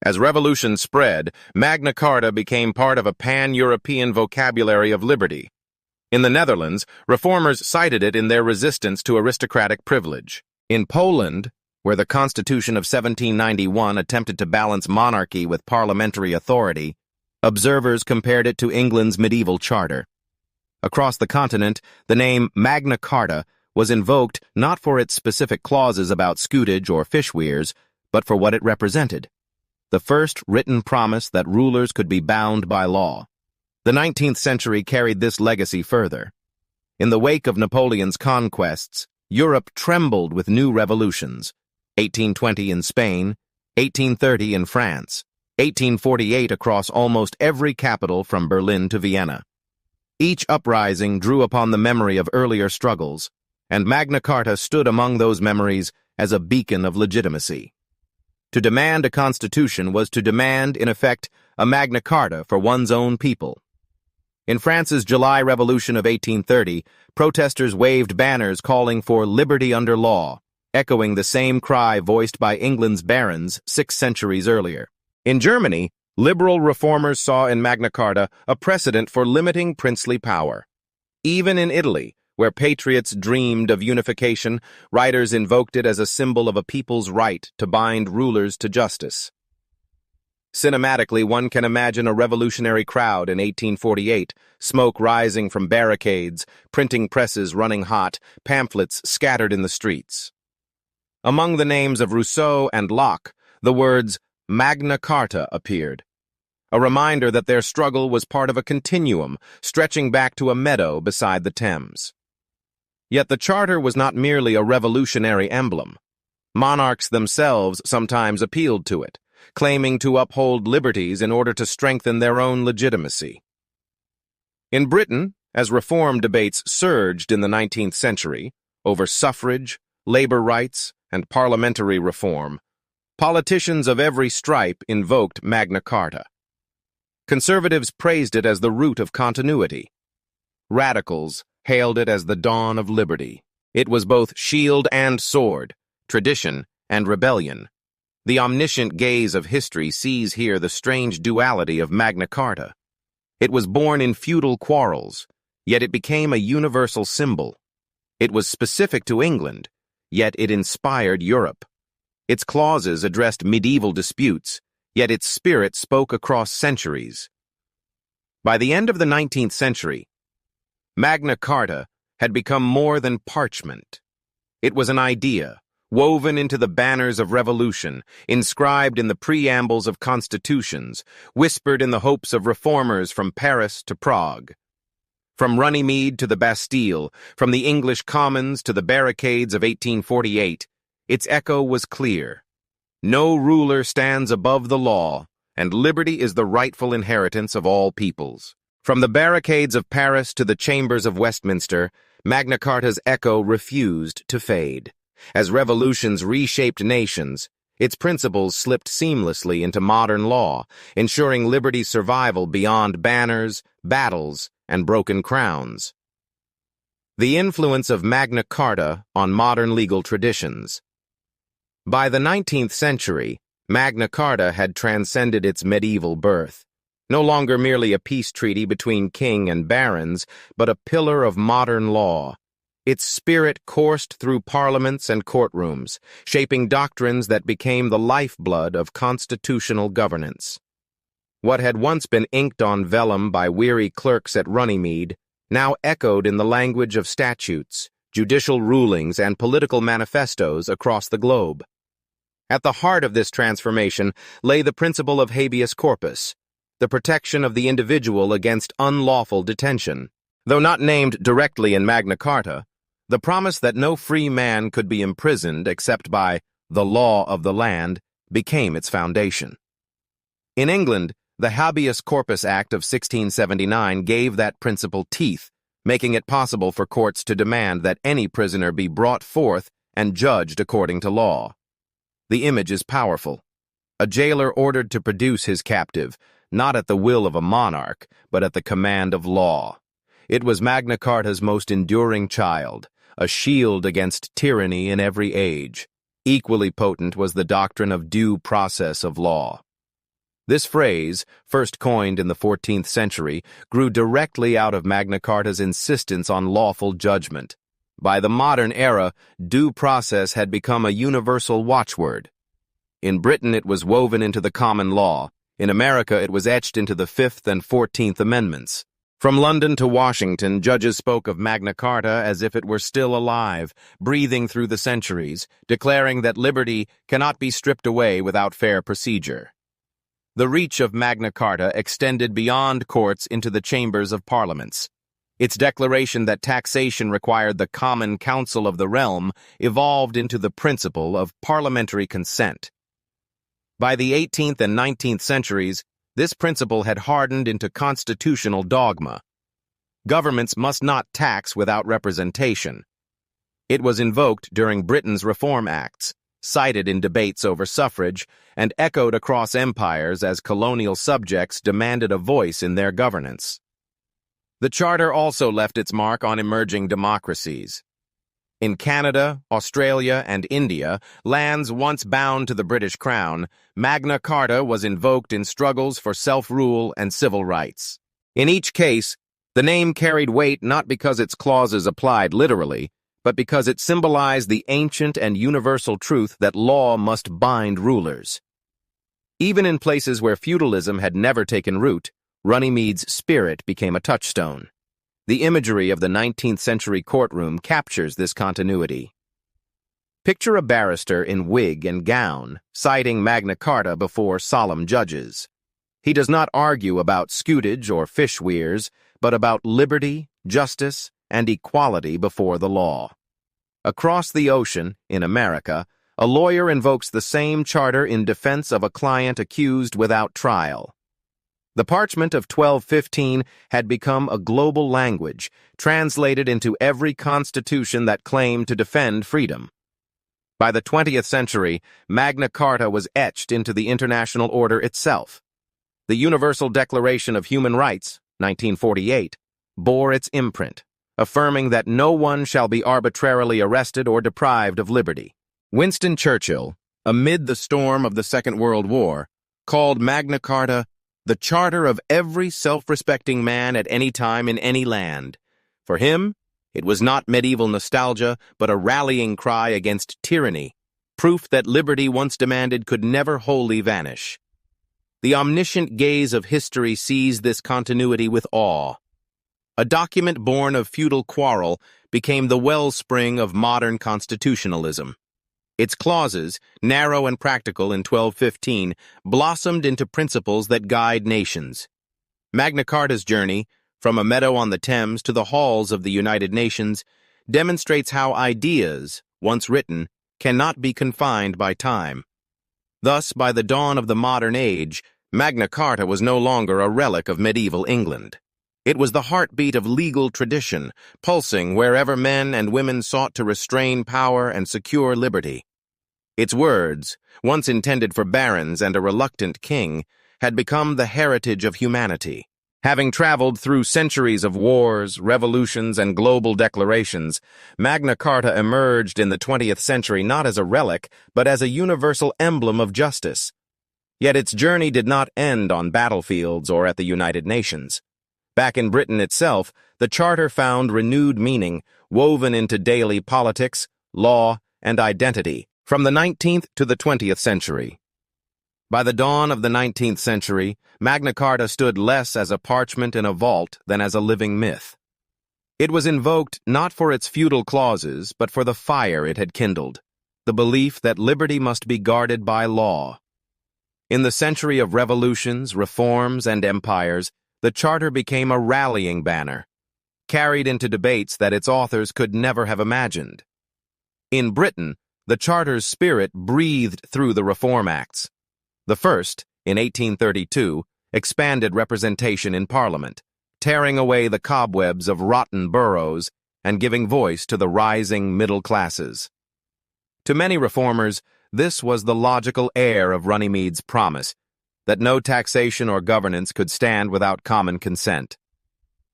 As revolution spread, Magna Carta became part of a pan-European vocabulary of liberty. In the Netherlands, reformers cited it in their resistance to aristocratic privilege. In Poland, where the Constitution of 1791 attempted to balance monarchy with parliamentary authority, observers compared it to England's medieval charter. Across the continent, the name Magna Carta was invoked not for its specific clauses about scutage or fish weirs, but for what it represented: the first written promise that rulers could be bound by law. The 19th century carried this legacy further. In the wake of Napoleon's conquests, Europe trembled with new revolutions: 1820 in Spain, 1830 in France. 1848 across almost every capital from Berlin to Vienna. Each uprising drew upon the memory of earlier struggles, and Magna Carta stood among those memories as a beacon of legitimacy. To demand a constitution was to demand, in effect, a Magna Carta for one's own people. In France's July Revolution of 1830, protesters waved banners calling for liberty under law, echoing the same cry voiced by England's barons 6 centuries earlier. In Germany, liberal reformers saw in Magna Carta a precedent for limiting princely power. Even in Italy, where patriots dreamed of unification, writers invoked it as a symbol of a people's right to bind rulers to justice. Cinematically, one can imagine a revolutionary crowd in 1848, smoke rising from barricades, printing presses running hot, pamphlets scattered in the streets. Among the names of Rousseau and Locke, the words Magna Carta appeared, a reminder that their struggle was part of a continuum stretching back to a meadow beside the Thames. Yet the charter was not merely a revolutionary emblem. Monarchs themselves sometimes appealed to it, claiming to uphold liberties in order to strengthen their own legitimacy. In Britain, as reform debates surged in the 19th century over suffrage, labor rights, and parliamentary reform, politicians of every stripe invoked Magna Carta. Conservatives praised it as the root of continuity. Radicals hailed it as the dawn of liberty. It was both shield and sword, tradition and rebellion. The omniscient gaze of history sees here the strange duality of Magna Carta. It was born in feudal quarrels, yet it became a universal symbol. It was specific to England, yet it inspired Europe. Its clauses addressed medieval disputes, yet its spirit spoke across centuries. By the end of the 19th century, Magna Carta had become more than parchment. It was an idea, woven into the banners of revolution, inscribed in the preambles of constitutions, whispered in the hopes of reformers from Paris to Prague. From Runnymede to the Bastille, from the English Commons to the barricades of 1848, its echo was clear. No ruler stands above the law, and liberty is the rightful inheritance of all peoples. From the barricades of Paris to the chambers of Westminster, Magna Carta's echo refused to fade. As revolutions reshaped nations, its principles slipped seamlessly into modern law, ensuring liberty's survival beyond banners, battles, and broken crowns. The influence of Magna Carta on modern legal traditions. By the 19th century, Magna Carta had transcended its medieval birth, no longer merely a peace treaty between king and barons, but a pillar of modern law. Its spirit coursed through parliaments and courtrooms, shaping doctrines that became the lifeblood of constitutional governance. What had once been inked on vellum by weary clerks at Runnymede now echoed in the language of statutes, judicial rulings, and political manifestos across the globe. At the heart of this transformation lay the principle of habeas corpus, the protection of the individual against unlawful detention. Though not named directly in Magna Carta, the promise that no free man could be imprisoned except by the law of the land became its foundation. In England, the Habeas Corpus Act of 1679 gave that principle teeth, making it possible for courts to demand that any prisoner be brought forth and judged according to law. The image is powerful. A jailer ordered to produce his captive, not at the will of a monarch, but at the command of law. It was Magna Carta's most enduring child, a shield against tyranny in every age. Equally potent was the doctrine of due process of law. This phrase, first coined in the 14th century, grew directly out of Magna Carta's insistence on lawful judgment. By the modern era, due process had become a universal watchword. In Britain, it was woven into the common law. In America, it was etched into the 5th and 14th Amendments. From London to Washington, judges spoke of Magna Carta as if it were still alive, breathing through the centuries, declaring that liberty cannot be stripped away without fair procedure. The reach of Magna Carta extended beyond courts into the chambers of parliaments. Its declaration that taxation required the common council of the realm evolved into the principle of parliamentary consent. By the 18th and 19th centuries, this principle had hardened into constitutional dogma. Governments must not tax without representation. It was invoked during Britain's Reform Acts, cited in debates over suffrage, and echoed across empires as colonial subjects demanded a voice in their governance. The Charter also left its mark on emerging democracies. In Canada, Australia, and India, lands once bound to the British Crown, Magna Carta was invoked in struggles for self-rule and civil rights. In each case, the name carried weight not because its clauses applied literally, but because it symbolized the ancient and universal truth that law must bind rulers. Even in places where feudalism had never taken root, Runnymede's spirit became a touchstone. The imagery of the 19th century courtroom captures this continuity. Picture a barrister in wig and gown, citing Magna Carta before solemn judges. He does not argue about scutage or fish weirs, but about liberty, justice, and equality before the law. Across the ocean, in America, a lawyer invokes the same charter in defense of a client accused without trial. The parchment of 1215 had become a global language, translated into every constitution that claimed to defend freedom. By the 20th century, Magna Carta was etched into the international order itself. The Universal Declaration of Human Rights, 1948, bore its imprint, affirming that no one shall be arbitrarily arrested or deprived of liberty. Winston Churchill, amid the storm of the Second World War, called Magna Carta the charter of every self-respecting man at any time in any land. For him, it was not medieval nostalgia, but a rallying cry against tyranny, proof that liberty once demanded could never wholly vanish. The omniscient gaze of history sees this continuity with awe. A document born of feudal quarrel became the wellspring of modern constitutionalism. Its clauses, narrow and practical in 1215, blossomed into principles that guide nations. Magna Carta's journey, from a meadow on the Thames to the halls of the United Nations, demonstrates how ideas, once written, cannot be confined by time. Thus, by the dawn of the modern age, Magna Carta was no longer a relic of medieval England. It was the heartbeat of legal tradition, pulsing wherever men and women sought to restrain power and secure liberty. Its words, once intended for barons and a reluctant king, had become the heritage of humanity. Having traveled through centuries of wars, revolutions, and global declarations, Magna Carta emerged in the 20th century not as a relic, but as a universal emblem of justice. Yet its journey did not end on battlefields or at the United Nations. Back in Britain itself, the Charter found renewed meaning, woven into daily politics, law, and identity, from the 19th to the 20th century. By the dawn of the 19th century, Magna Carta stood less as a parchment in a vault than as a living myth. It was invoked not for its feudal clauses, but for the fire it had kindled, the belief that liberty must be guarded by law. In the century of revolutions, reforms, and empires, the Charter became a rallying banner, carried into debates that its authors could never have imagined. In Britain, the Charter's spirit breathed through the Reform Acts. The first, in 1832, expanded representation in Parliament, tearing away the cobwebs of rotten boroughs and giving voice to the rising middle classes. To many reformers, this was the logical heir of Runnymede's promise, that no taxation or governance could stand without common consent.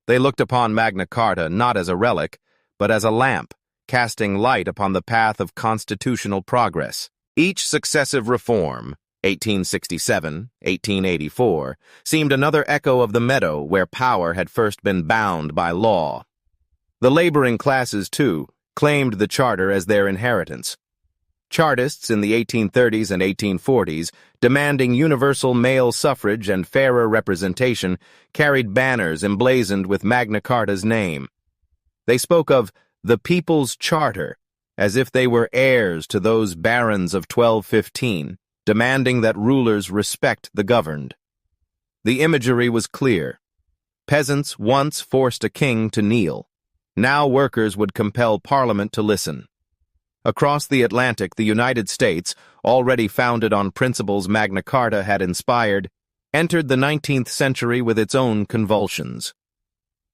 They looked upon Magna Carta not as a relic, but as a lamp, casting light upon the path of constitutional progress. Each successive reform, 1867, 1884, seemed another echo of the meadow where power had first been bound by law. The laboring classes, too, claimed the Charter as their inheritance. Chartists in the 1830s and 1840s, demanding universal male suffrage and fairer representation, carried banners emblazoned with Magna Carta's name. They spoke of the People's Charter, as if they were heirs to those barons of 1215, demanding that rulers respect the governed. The imagery was clear. Peasants once forced a king to kneel. Now workers would compel Parliament to listen. Across the Atlantic, the United States, already founded on principles Magna Carta had inspired, entered the 19th century with its own convulsions.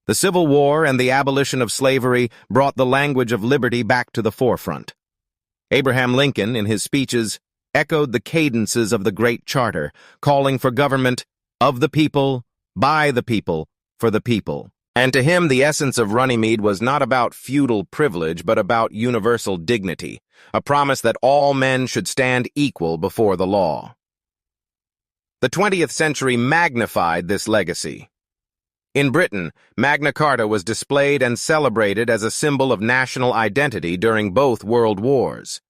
The Civil War and the abolition of slavery brought the language of liberty back to the forefront. Abraham Lincoln, in his speeches, echoed the cadences of the Great Charter, calling for government of the people, by the people, for the people. And to him, the essence of Runnymede was not about feudal privilege, but about universal dignity, a promise that all men should stand equal before the law. The 20th century magnified this legacy. In Britain, Magna Carta was displayed and celebrated as a symbol of national identity during both world wars.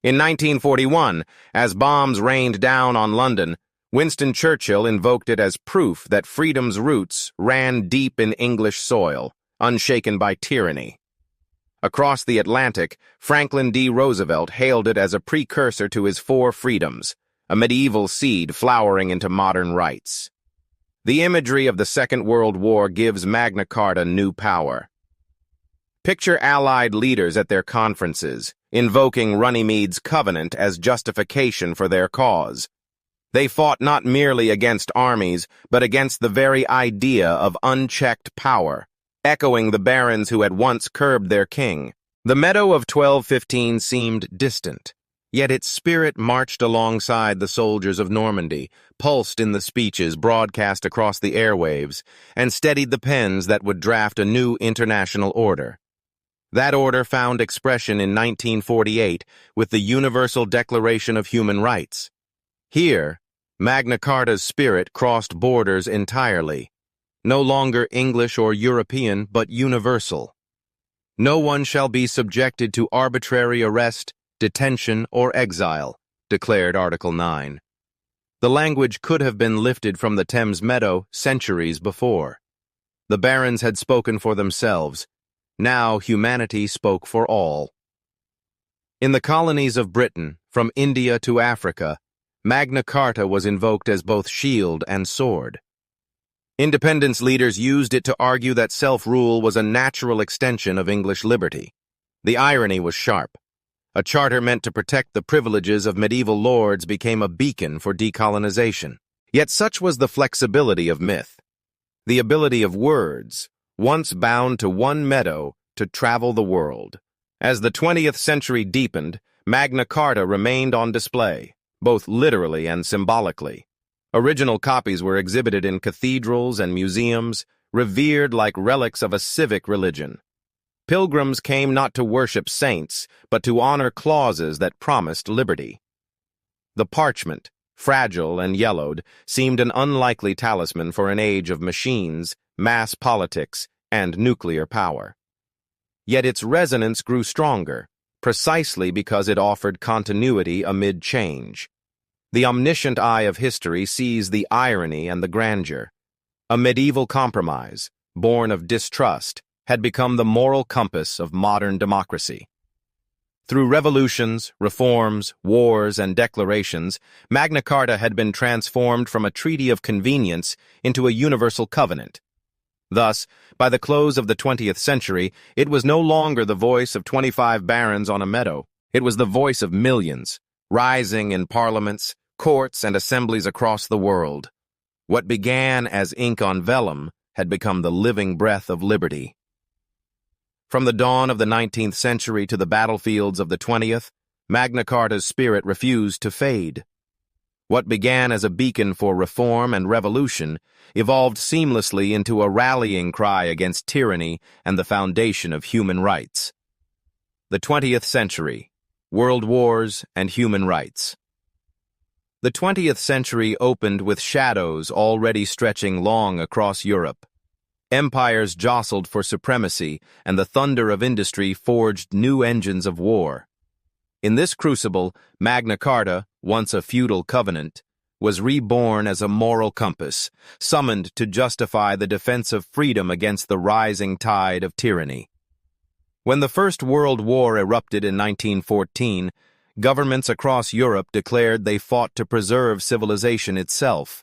In 1941, as bombs rained down on London, Winston Churchill invoked it as proof that freedom's roots ran deep in English soil, unshaken by tyranny. Across the Atlantic, Franklin D. Roosevelt hailed it as a precursor to his four freedoms, a medieval seed flowering into modern rights. The imagery of the Second World War gives Magna Carta new power. Picture Allied leaders at their conferences, invoking Runnymede's covenant as justification for their cause. They fought not merely against armies, but against the very idea of unchecked power, echoing the barons who had once curbed their king. The meadow of 1215 seemed distant, yet its spirit marched alongside the soldiers of Normandy, pulsed in the speeches broadcast across the airwaves, and steadied the pens that would draft a new international order. That order found expression in 1948 with the Universal Declaration of Human Rights. Here, Magna Carta's spirit crossed borders entirely, no longer English or European, but universal. No one shall be subjected to arbitrary arrest, detention, or exile, declared Article 9. The language could have been lifted from the Thames meadow centuries before. The barons had spoken for themselves. Now humanity spoke for all. In the colonies of Britain, from India to Africa, Magna Carta was invoked as both shield and sword. Independence leaders used it to argue that self-rule was a natural extension of English liberty. The irony was sharp. A charter meant to protect the privileges of medieval lords became a beacon for decolonization. Yet such was the flexibility of myth, the ability of words, once bound to one meadow, to travel the world. As the 20th century deepened, Magna Carta remained on display, both literally and symbolically. Original copies were exhibited in cathedrals and museums, revered like relics of a civic religion. Pilgrims came not to worship saints, but to honor clauses that promised liberty. The parchment, fragile and yellowed, seemed an unlikely talisman for an age of machines, mass politics, and nuclear power. Yet its resonance grew stronger, precisely because it offered continuity amid change. The omniscient eye of history sees the irony and the grandeur. A medieval compromise, born of distrust, had become the moral compass of modern democracy. Through revolutions, reforms, wars, and declarations, Magna Carta had been transformed from a treaty of convenience into a universal covenant. Thus, by the close of the 20th century, it was no longer the voice of 25 barons on a meadow. It was the voice of millions, rising in parliaments, courts, and assemblies across the world. What began as ink on vellum had become the living breath of liberty. From the dawn of the 19th century to the battlefields of the 20th, Magna Carta's spirit refused to fade. What began as a beacon for reform and revolution evolved seamlessly into a rallying cry against tyranny and the foundation of human rights. The 20th century, world wars, and human rights. The 20th century opened with shadows already stretching long across Europe. Empires jostled for supremacy, and the thunder of industry forged new engines of war. In this crucible, Magna Carta, once a feudal covenant, was reborn as a moral compass, summoned to justify the defense of freedom against the rising tide of tyranny. When the First World War erupted in 1914, governments across Europe declared they fought to preserve civilization itself.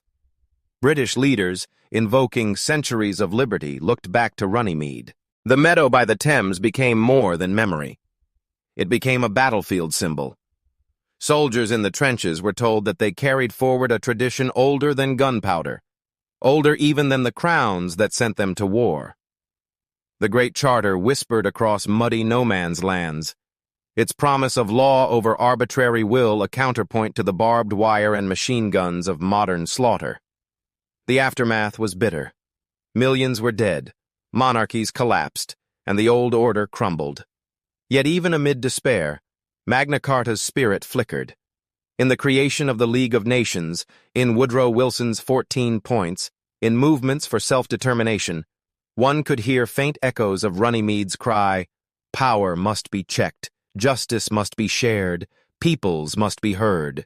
British leaders, invoking centuries of liberty, looked back to Runnymede. The meadow by the Thames became more than memory. It became a battlefield symbol. Soldiers in the trenches were told that they carried forward a tradition older than gunpowder, older even than the crowns that sent them to war. The Great Charter whispered across muddy no-man's lands, its promise of law over arbitrary will a counterpoint to the barbed wire and machine guns of modern slaughter. The aftermath was bitter. Millions were dead, monarchies collapsed, and the old order crumbled. Yet even amid despair, Magna Carta's spirit flickered. In the creation of the League of Nations, in Woodrow Wilson's 14 points, in movements for self-determination, one could hear faint echoes of Runnymede's cry, "Power must be checked, justice must be shared, peoples must be heard."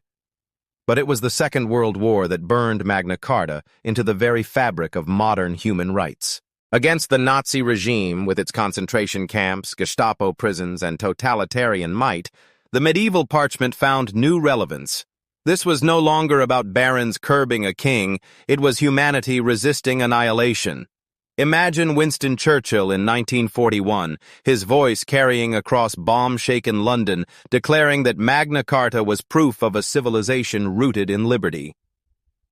But it was the Second World War that burned Magna Carta into the very fabric of modern human rights. Against the Nazi regime, with its concentration camps, Gestapo prisons, and totalitarian might, the medieval parchment found new relevance. This was no longer about barons curbing a king, it was humanity resisting annihilation. Imagine Winston Churchill in 1941, his voice carrying across bomb-shaken London, declaring that Magna Carta was proof of a civilization rooted in liberty.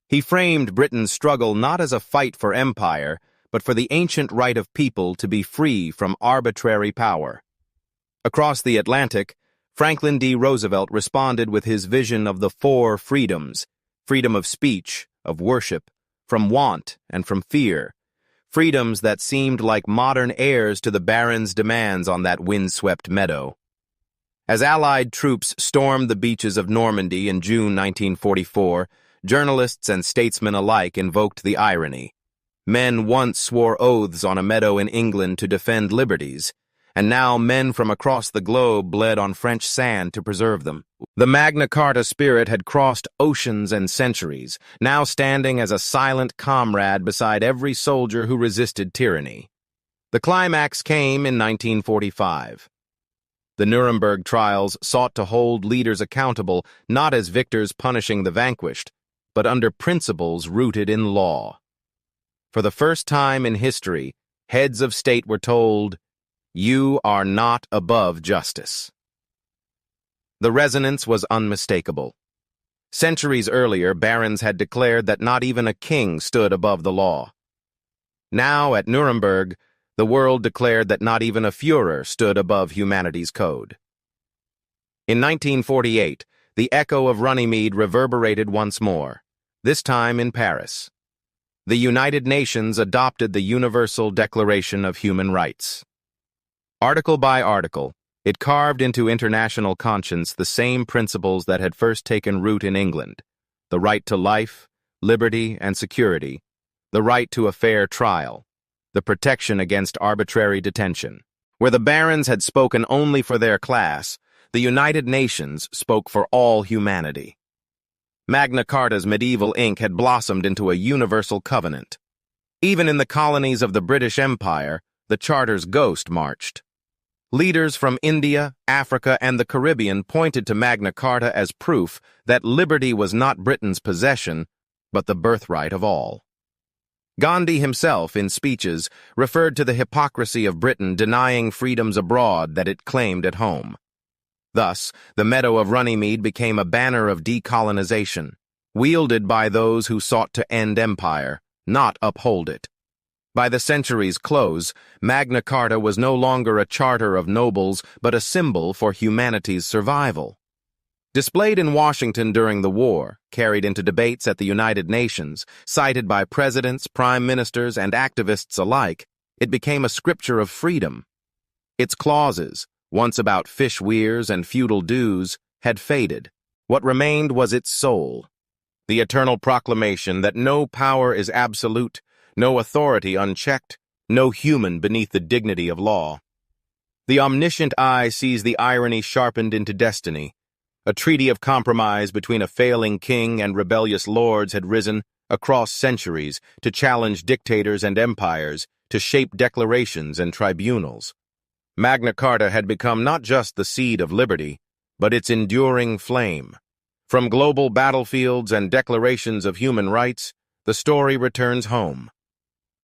He framed Britain's struggle not as a fight for empire, but for the ancient right of people to be free from arbitrary power. Across the Atlantic, Franklin D. Roosevelt responded with his vision of the four freedoms: freedom of speech, of worship, from want, and from fear. Freedoms that seemed like modern heirs to the barons' demands on that windswept meadow. As Allied troops stormed the beaches of Normandy in June 1944, journalists and statesmen alike invoked the irony. Men once swore oaths on a meadow in England to defend liberties, and now men from across the globe bled on French sand to preserve them. The Magna Carta spirit had crossed oceans and centuries, now standing as a silent comrade beside every soldier who resisted tyranny. The climax came in 1945. The Nuremberg trials sought to hold leaders accountable not as victors punishing the vanquished, but under principles rooted in law. For the first time in history, heads of state were told, "You are not above justice." The resonance was unmistakable. Centuries earlier, barons had declared that not even a king stood above the law. Now, at Nuremberg, the world declared that not even a Führer stood above humanity's code. In 1948, the echo of Runnymede reverberated once more, this time in Paris. The United Nations adopted the Universal Declaration of Human Rights. Article by article, it carved into international conscience the same principles that had first taken root in England: the right to life, liberty, and security, the right to a fair trial, the protection against arbitrary detention. Where the barons had spoken only for their class, the United Nations spoke for all humanity. Magna Carta's medieval ink had blossomed into a universal covenant. Even in the colonies of the British Empire, the Charter's ghost marched. Leaders from India, Africa, and the Caribbean pointed to Magna Carta as proof that liberty was not Britain's possession, but the birthright of all. Gandhi himself, in speeches, referred to the hypocrisy of Britain denying freedoms abroad that it claimed at home. Thus, the meadow of Runnymede became a banner of decolonization, wielded by those who sought to end empire, not uphold it. By the century's close, Magna Carta was no longer a charter of nobles, but a symbol for humanity's survival. Displayed in Washington during the war, carried into debates at the United Nations, cited by presidents, prime ministers, and activists alike, it became a scripture of freedom. Its clauses, once about fish weirs and feudal dues, had faded. What remained was its soul, the eternal proclamation that no power is absolute, no authority unchecked, no human beneath the dignity of law. The omniscient eye sees the irony sharpened into destiny. A treaty of compromise between a failing king and rebellious lords had risen across centuries to challenge dictators and empires, to shape declarations and tribunals. Magna Carta had become not just the seed of liberty, but its enduring flame. From global battlefields and declarations of human rights, the story returns home.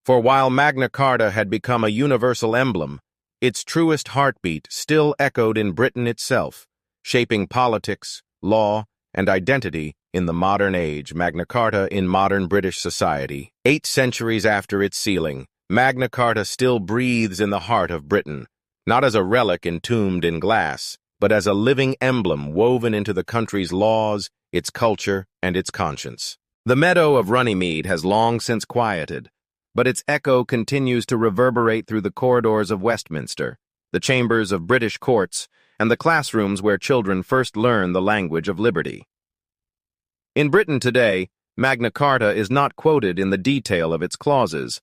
For while Magna Carta had become a universal emblem, Its truest heartbeat still echoed in Britain itself, shaping politics, law, and identity in the modern age. Magna Carta in modern British society. 8 centuries after its sealing, Magna Carta still breathes in the heart of Britain, not as a relic entombed in glass, but as a living emblem woven into the country's laws, its culture, and its conscience. The meadow of Runnymede has long since quieted, but its echo continues to reverberate through the corridors of Westminster, the chambers of British courts, and the classrooms where children first learn the language of liberty. In Britain today, Magna Carta is not quoted in the detail of its clauses.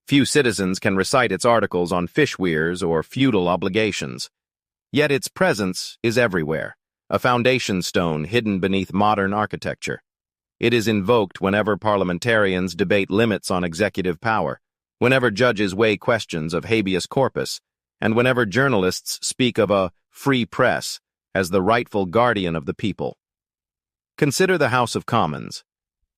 Few citizens can recite its articles on fish weirs or feudal obligations. Yet its presence is everywhere, a foundation stone hidden beneath modern architecture. It is invoked whenever parliamentarians debate limits on executive power, whenever judges weigh questions of habeas corpus, and whenever journalists speak of a free press as the rightful guardian of the people. Consider the House of Commons.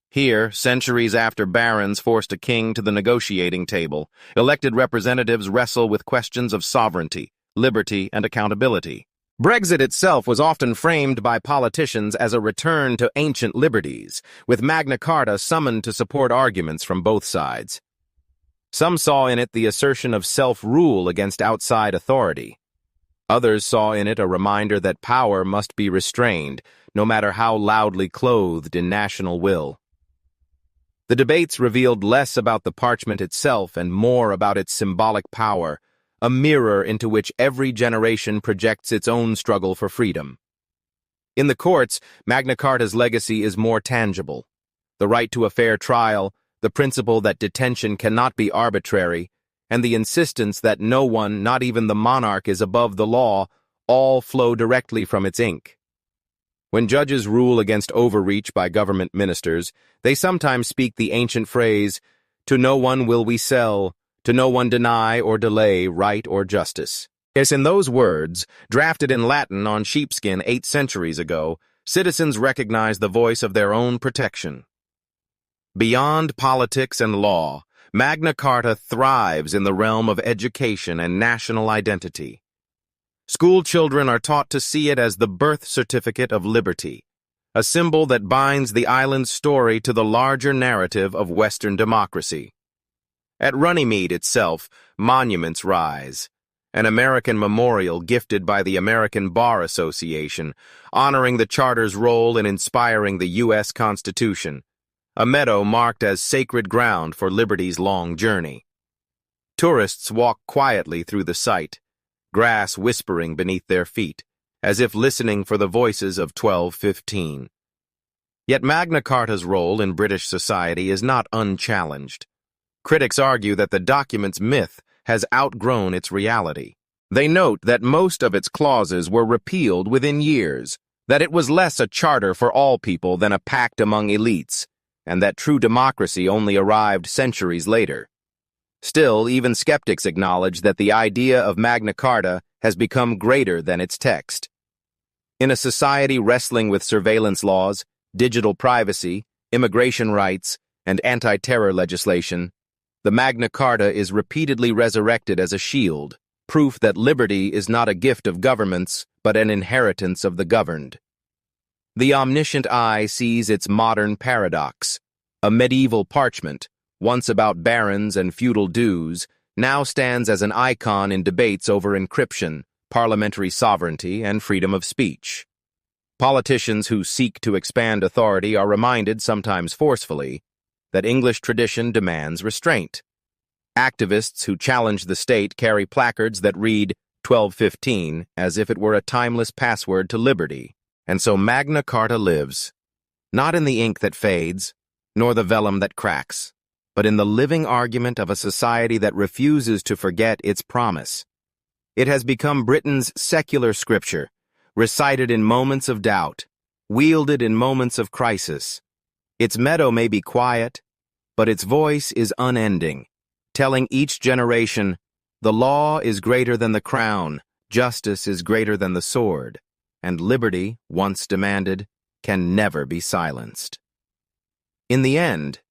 Here, centuries after barons forced a king to the negotiating table, elected representatives wrestle with questions of sovereignty, liberty, and accountability. Brexit itself was often framed by politicians as a return to ancient liberties, with Magna Carta summoned to support arguments from both sides. Some saw in it the assertion of self-rule against outside authority. Others saw in it a reminder that power must be restrained, no matter how loudly clothed in national will. The debates revealed less about the parchment itself and more about its symbolic power, a mirror into which every generation projects its own struggle for freedom. In the courts, Magna Carta's legacy is more tangible. The right to a fair trial, the principle that detention cannot be arbitrary, and the insistence that no one, not even the monarch, is above the law, all flow directly from its ink. When judges rule against overreach by government ministers, they sometimes speak the ancient phrase, "To no one will we sell, to no one deny or delay right or justice." Yes, in those words, drafted in Latin on sheepskin 8 centuries ago, citizens recognize the voice of their own protection. Beyond politics and law, Magna Carta thrives in the realm of education and national identity. School children are taught to see it as the birth certificate of liberty, a symbol that binds the island's story to the larger narrative of Western democracy. At Runnymede itself, monuments rise. An American memorial gifted by the American Bar Association, honoring the Charter's role in inspiring the U.S. Constitution. A meadow marked as sacred ground for liberty's long journey. Tourists walk quietly through the site, grass whispering beneath their feet, as if listening for the voices of 1215. Yet Magna Carta's role in British society is not unchallenged. Critics argue that the document's myth has outgrown its reality. They note that most of its clauses were repealed within years, that it was less a charter for all people than a pact among elites, and that true democracy only arrived centuries later. Still, even skeptics acknowledge that the idea of Magna Carta has become greater than its text. In a society wrestling with surveillance laws, digital privacy, immigration rights, and anti-terror legislation, the Magna Carta is repeatedly resurrected as a shield, proof that liberty is not a gift of governments, but an inheritance of the governed. The omniscient eye sees its modern paradox. A medieval parchment, once about barons and feudal dues, now stands as an icon in debates over encryption, parliamentary sovereignty, and freedom of speech. Politicians who seek to expand authority are reminded, sometimes forcefully, that English tradition demands restraint. Activists who challenge the state carry placards that read 1215 as if it were a timeless password to liberty. And so Magna Carta lives, not in the ink that fades, nor the vellum that cracks, but in the living argument of a society that refuses to forget its promise. It has become Britain's secular scripture, recited in moments of doubt, wielded in moments of crisis. Its meadow may be quiet, but its voice is unending, telling each generation, the law is greater than the crown, justice is greater than the sword, and liberty, once demanded, can never be silenced. In the end,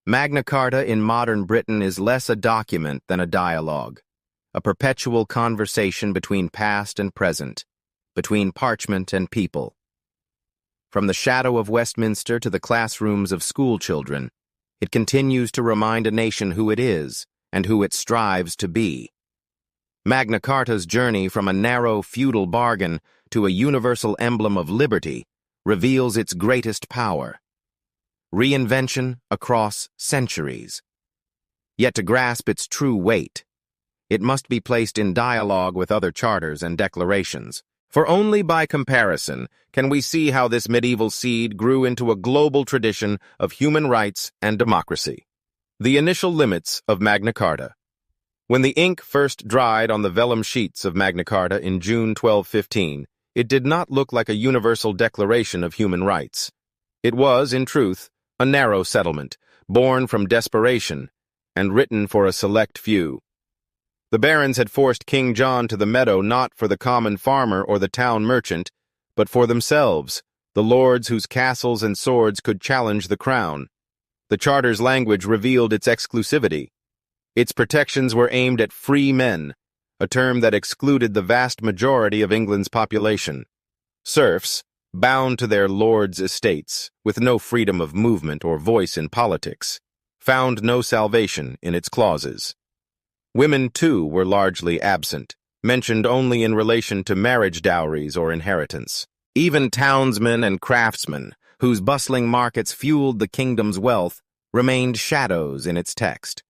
Magna Carta in modern Britain is less a document than a dialogue, a perpetual conversation between past and present, between parchment and people. From the shadow of Westminster to the classrooms of schoolchildren, it continues to remind a nation who it is and who it strives to be. Magna Carta's journey from a narrow feudal bargain to a universal emblem of liberty reveals its greatest power: reinvention across centuries. Yet to grasp its true weight, it must be placed in dialogue with other charters and declarations. For only by comparison can we see how this medieval seed grew into a global tradition of human rights and democracy. The initial limits of Magna Carta. When the ink first dried on the vellum sheets of Magna Carta in June 1215, it did not look like a universal declaration of human rights. It was, in truth, a narrow settlement, born from desperation and written for a select few. The barons had forced King John to the meadow not for the common farmer or the town merchant, but for themselves, the lords whose castles and swords could challenge the crown. The charter's language revealed its exclusivity. Its protections were aimed at free men, a term that excluded the vast majority of England's population. Serfs, bound to their lords' estates, with no freedom of movement or voice in politics, found no salvation in its clauses. Women, too, were largely absent, mentioned only in relation to marriage dowries or inheritance. Even townsmen and craftsmen, whose bustling markets fueled the kingdom's wealth, remained shadows in its text.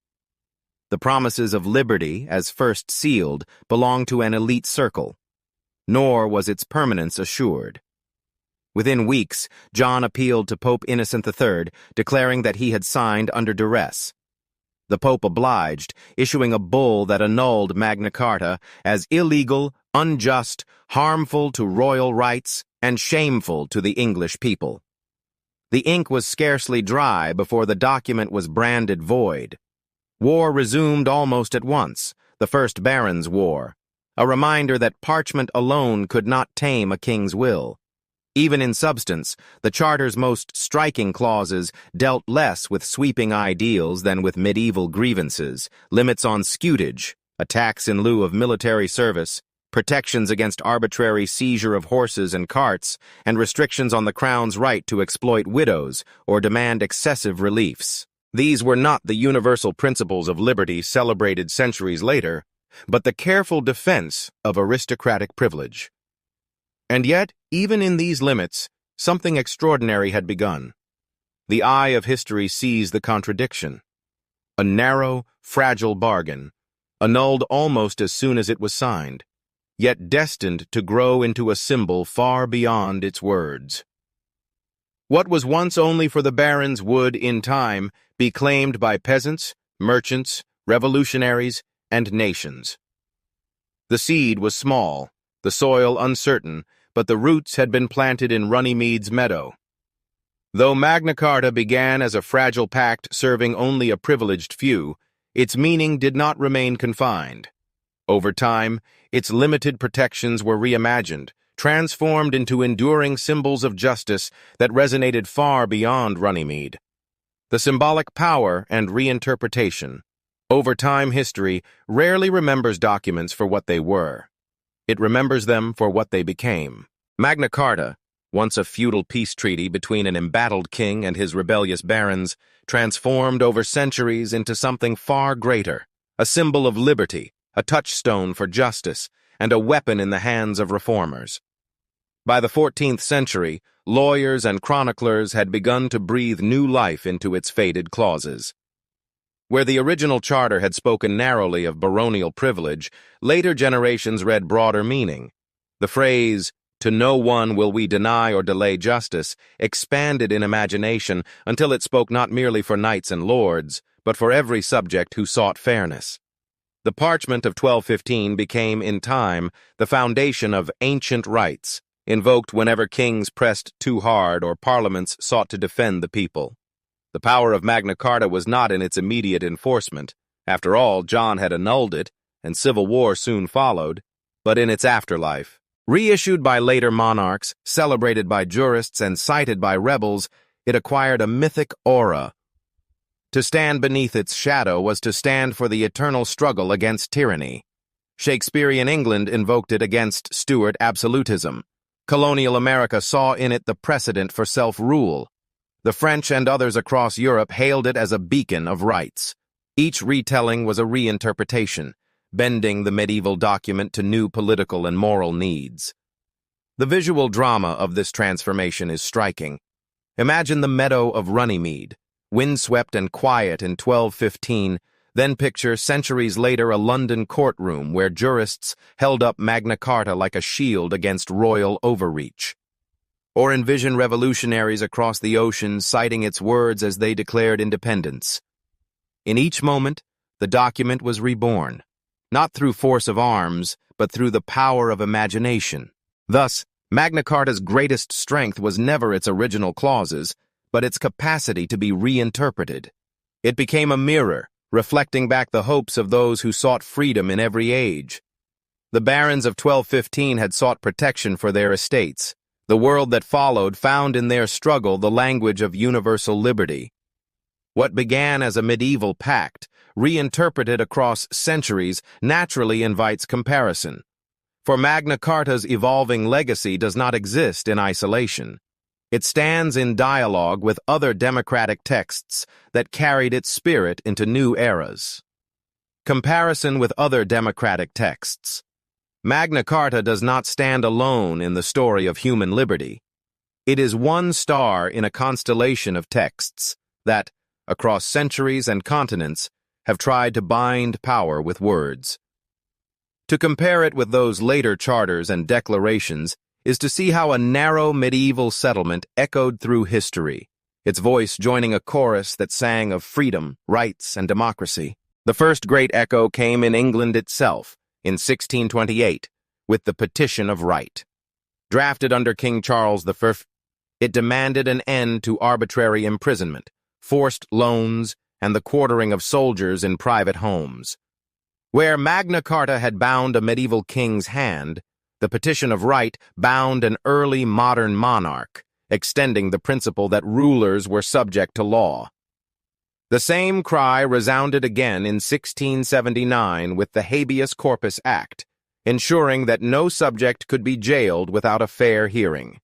The promises of liberty, as first sealed, belonged to an elite circle, nor was its permanence assured. Within weeks, John appealed to Pope Innocent III, declaring that he had signed under duress. The Pope obliged, issuing a bull that annulled Magna Carta as illegal, unjust, harmful to royal rights, and shameful to the English people. The ink was scarcely dry before the document was branded void. War resumed almost at once, the First Barons' War, a reminder that parchment alone could not tame a king's will. Even in substance, the Charter's most striking clauses dealt less with sweeping ideals than with medieval grievances: limits on scutage, a tax in lieu of military service, protections against arbitrary seizure of horses and carts, and restrictions on the Crown's right to exploit widows or demand excessive reliefs. These were not the universal principles of liberty celebrated centuries later, but the careful defense of aristocratic privilege. And yet, even in these limits, something extraordinary had begun. The eye of history sees the contradiction. A narrow, fragile bargain, annulled almost as soon as it was signed, yet destined to grow into a symbol far beyond its words. What was once only for the barons would, in time, be claimed by peasants, merchants, revolutionaries, and nations. The seed was small, the soil uncertain, but the roots had been planted in Runnymede's meadow. Though Magna Carta began as a fragile pact serving only a privileged few, its meaning did not remain confined. Over time, its limited protections were reimagined, transformed into enduring symbols of justice that resonated far beyond Runnymede. The symbolic power and reinterpretation. Over time, history rarely remembers documents for what they were. It remembers them for what they became. Magna Carta, once a feudal peace treaty between an embattled king and his rebellious barons, transformed over centuries into something far greater, a symbol of liberty, a touchstone for justice, and a weapon in the hands of reformers. By the 14th century, lawyers and chroniclers had begun to breathe new life into its faded clauses. Where the original charter had spoken narrowly of baronial privilege, later generations read broader meaning. The phrase, "To no one will we deny or delay justice," expanded in imagination until it spoke not merely for knights and lords, but for every subject who sought fairness. The parchment of 1215 became, in time, the foundation of ancient rights, invoked whenever kings pressed too hard or parliaments sought to defend the people. The power of Magna Carta was not in its immediate enforcement. After all, John had annulled it, and civil war soon followed, but in its afterlife. Reissued by later monarchs, celebrated by jurists, and cited by rebels, it acquired a mythic aura. To stand beneath its shadow was to stand for the eternal struggle against tyranny. Shakespearean England invoked it against Stuart absolutism. Colonial America saw in it the precedent for self-rule. The French and others across Europe hailed it as a beacon of rights. Each retelling was a reinterpretation, bending the medieval document to new political and moral needs. The visual drama of this transformation is striking. Imagine the meadow of Runnymede, windswept and quiet in 1215, then picture centuries later a London courtroom where jurists held up Magna Carta like a shield against royal overreach. Or envision revolutionaries across the ocean citing its words as they declared independence. In each moment, the document was reborn, not through force of arms, but through the power of imagination. Thus, Magna Carta's greatest strength was never its original clauses, but its capacity to be reinterpreted. It became a mirror, reflecting back the hopes of those who sought freedom in every age. The barons of 1215 had sought protection for their estates. The world that followed found in their struggle the language of universal liberty. What began as a medieval pact, reinterpreted across centuries, naturally invites comparison. For Magna Carta's evolving legacy does not exist in isolation. It stands in dialogue with other democratic texts that carried its spirit into new eras. Comparison with other democratic texts. Magna Carta does not stand alone in the story of human liberty. It is one star in a constellation of texts that, across centuries and continents, have tried to bind power with words. To compare it with those later charters and declarations is to see how a narrow medieval settlement echoed through history, its voice joining a chorus that sang of freedom, rights, and democracy. The first great echo came in England itself, in 1628, with the Petition of Right. Drafted under King Charles I, it demanded an end to arbitrary imprisonment, forced loans, and the quartering of soldiers in private homes. Where Magna Carta had bound a medieval king's hand, the Petition of Right bound an early modern monarch, extending the principle that rulers were subject to law. The same cry resounded again in 1679 with the Habeas Corpus Act, ensuring that no subject could be jailed without a fair hearing.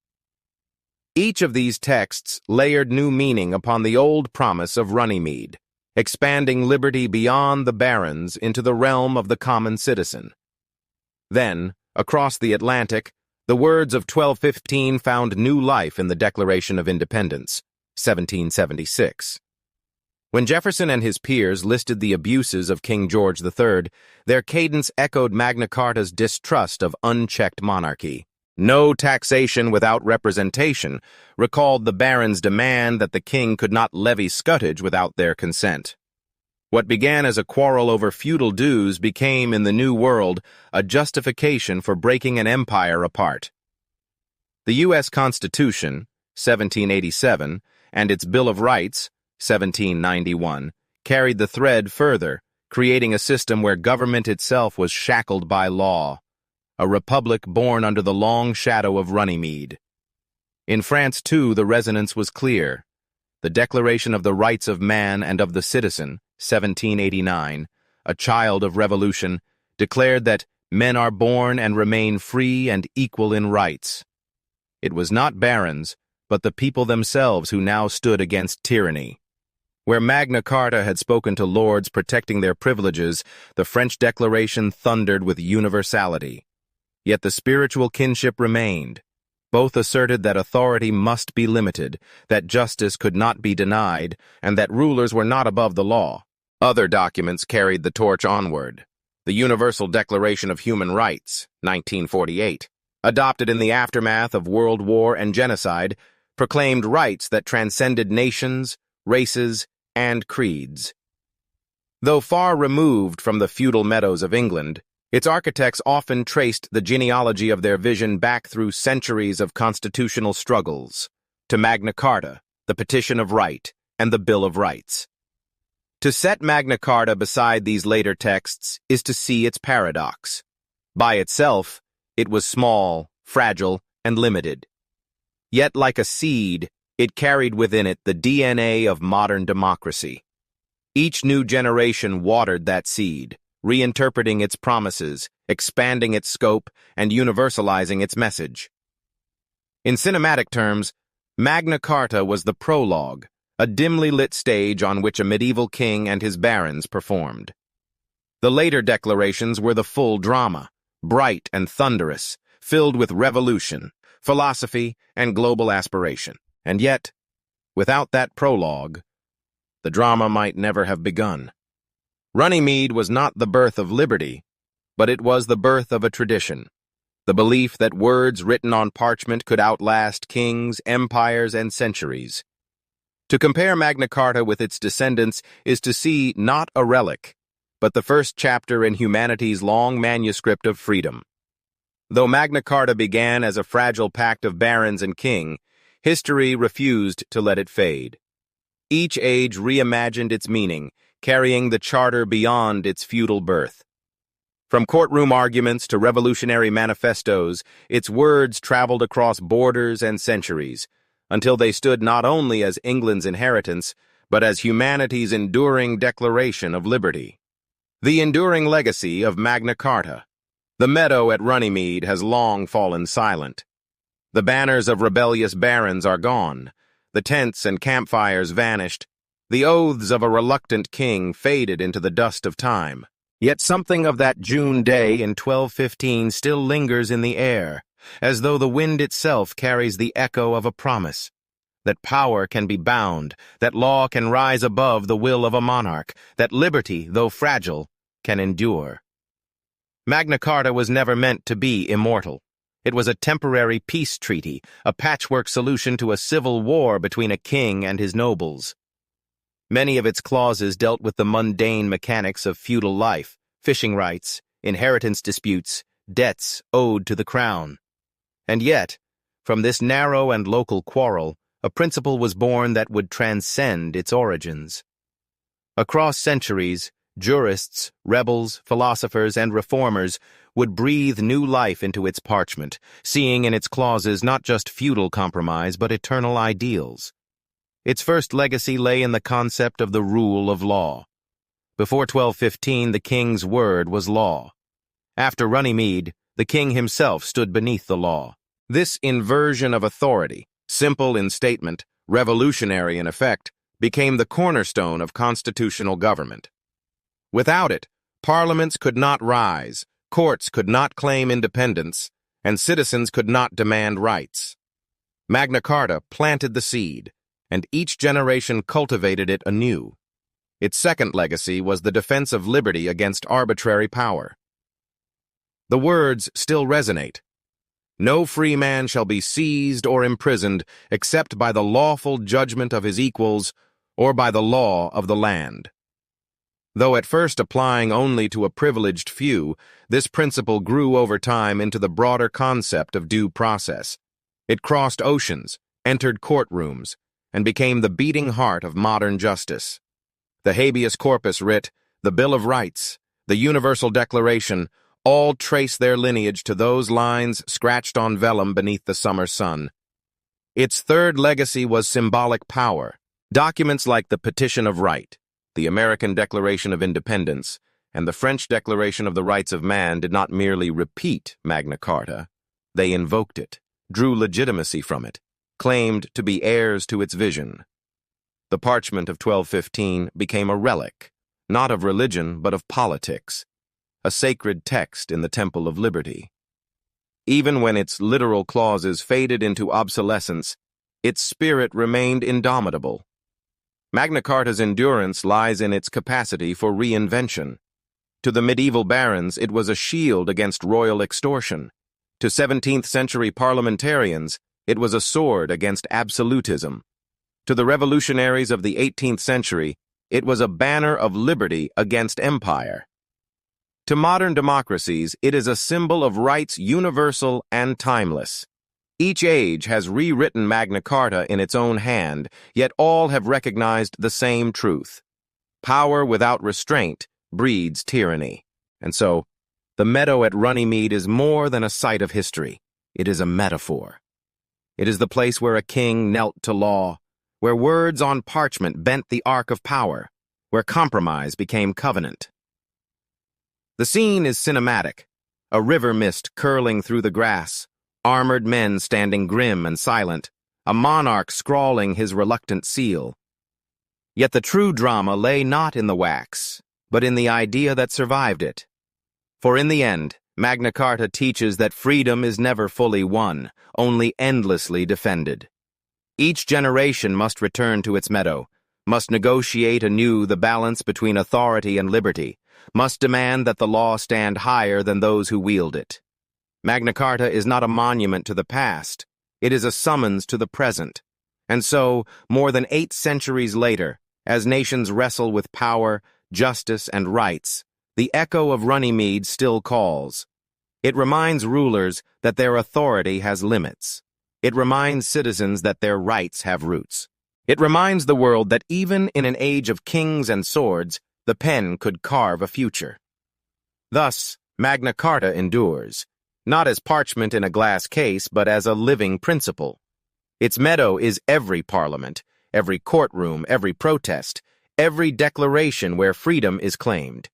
Each of these texts layered new meaning upon the old promise of Runnymede, expanding liberty beyond the barons into the realm of the common citizen. Then, across the Atlantic, the words of 1215 found new life in the Declaration of Independence, 1776. When Jefferson and his peers listed the abuses of King George III, their cadence echoed Magna Carta's distrust of unchecked monarchy. No taxation without representation recalled the barons' demand that the king could not levy scutage without their consent. What began as a quarrel over feudal dues became, in the New World, a justification for breaking an empire apart. The U.S. Constitution, 1787, and its Bill of Rights, 1791, carried the thread further, creating a system where government itself was shackled by law, a republic born under the long shadow of Runnymede. In France, too, the resonance was clear. The Declaration of the Rights of Man and of the Citizen, 1789, a child of revolution, declared that men are born and remain free and equal in rights. It was not barons, but the people themselves who now stood against tyranny. Where Magna Carta had spoken to lords protecting their privileges, the French Declaration thundered with universality. Yet the spiritual kinship remained. Both asserted that authority must be limited, that justice could not be denied, and that rulers were not above the law. Other documents carried the torch onward. The Universal Declaration of Human Rights, 1948, adopted in the aftermath of World War and genocide, proclaimed rights that transcended nations, races, and creeds. Though far removed from the feudal meadows of England, its architects often traced the genealogy of their vision back through centuries of constitutional struggles, to Magna Carta, the Petition of Right, and the Bill of Rights. To set Magna Carta beside these later texts is to see its paradox. By itself, it was small, fragile, and limited. Yet, like a seed, it carried within it the DNA of modern democracy. Each new generation watered that seed, reinterpreting its promises, expanding its scope, and universalizing its message. In cinematic terms, Magna Carta was the prologue, a dimly lit stage on which a medieval king and his barons performed. The later declarations were the full drama, bright and thunderous, filled with revolution, philosophy, and global aspiration. And yet, without that prologue, the drama might never have begun. Runnymede was not the birth of liberty, but it was the birth of a tradition, the belief that words written on parchment could outlast kings, empires, and centuries. To compare Magna Carta with its descendants is to see not a relic, but the first chapter in humanity's long manuscript of freedom. Though Magna Carta began as a fragile pact of barons and king, history refused to let it fade. Each age reimagined its meaning, carrying the charter beyond its feudal birth. From courtroom arguments to revolutionary manifestos, its words traveled across borders and centuries, until they stood not only as England's inheritance, but as humanity's enduring declaration of liberty. The enduring legacy of Magna Carta. The meadow at Runnymede has long fallen silent. The banners of rebellious barons are gone. The tents and campfires vanished. The oaths of a reluctant king faded into the dust of time. Yet something of that June day in 1215 still lingers in the air, as though the wind itself carries the echo of a promise. That power can be bound, that law can rise above the will of a monarch, that liberty, though fragile, can endure. Magna Carta was never meant to be immortal. It was a temporary peace treaty, a patchwork solution to a civil war between a king and his nobles. Many of its clauses dealt with the mundane mechanics of feudal life, fishing rights, inheritance disputes, debts owed to the crown. And yet, from this narrow and local quarrel, a principle was born that would transcend its origins. Across centuries, jurists, rebels, philosophers, and reformers would breathe new life into its parchment, seeing in its clauses not just feudal compromise but eternal ideals. Its first legacy lay in the concept of the rule of law. Before 1215, the king's word was law. After Runnymede, the king himself stood beneath the law. This inversion of authority, simple in statement, revolutionary in effect, became the cornerstone of constitutional government. Without it, parliaments could not rise, courts could not claim independence, and citizens could not demand rights. Magna Carta planted the seed, and each generation cultivated it anew. Its second legacy was the defense of liberty against arbitrary power. The words still resonate. No free man shall be seized or imprisoned except by the lawful judgment of his equals or by the law of the land. Though at first applying only to a privileged few, this principle grew over time into the broader concept of due process. It crossed oceans, entered courtrooms, and became the beating heart of modern justice. The habeas corpus writ, the Bill of Rights, the Universal Declaration, all trace their lineage to those lines scratched on vellum beneath the summer sun. Its third legacy was symbolic power. Documents like the Petition of Right, the American Declaration of Independence, and the French Declaration of the Rights of Man did not merely repeat Magna Carta. They invoked it, drew legitimacy from it, claimed to be heirs to its vision. The parchment of 1215 became a relic, not of religion but of politics, a sacred text in the Temple of Liberty. Even when its literal clauses faded into obsolescence, its spirit remained indomitable. Magna Carta's endurance lies in its capacity for reinvention. To the medieval barons, it was a shield against royal extortion. To 17th-century parliamentarians, it was a sword against absolutism. To the revolutionaries of the 18th century, it was a banner of liberty against empire. To modern democracies, it is a symbol of rights universal and timeless. Each age has rewritten Magna Carta in its own hand, yet all have recognized the same truth. Power without restraint breeds tyranny. And so, the meadow at Runnymede is more than a site of history. It is a metaphor. It is the place where a king knelt to law, where words on parchment bent the arc of power, where compromise became covenant. The scene is cinematic, a river mist curling through the grass, armored men standing grim and silent, a monarch scrawling his reluctant seal. Yet the true drama lay not in the wax, but in the idea that survived it. For in the end, Magna Carta teaches that freedom is never fully won, only endlessly defended. Each generation must return to its meadow, must negotiate anew the balance between authority and liberty, must demand that the law stand higher than those who wield it. Magna Carta is not a monument to the past, it is a summons to the present. And so, more than 8 centuries later, as nations wrestle with power, justice, and rights, the echo of Runnymede still calls. It reminds rulers that their authority has limits. It reminds citizens that their rights have roots. It reminds the world that even in an age of kings and swords, the pen could carve a future. Thus, Magna Carta endures, not as parchment in a glass case, but as a living principle. Its meadow is every parliament, every courtroom, every protest, every declaration where freedom is claimed.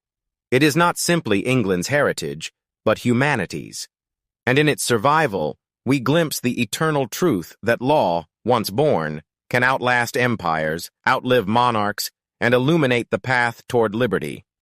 It is not simply England's heritage, but humanity's. And in its survival, we glimpse the eternal truth that law, once born, can outlast empires, outlive monarchs, and illuminate the path toward liberty.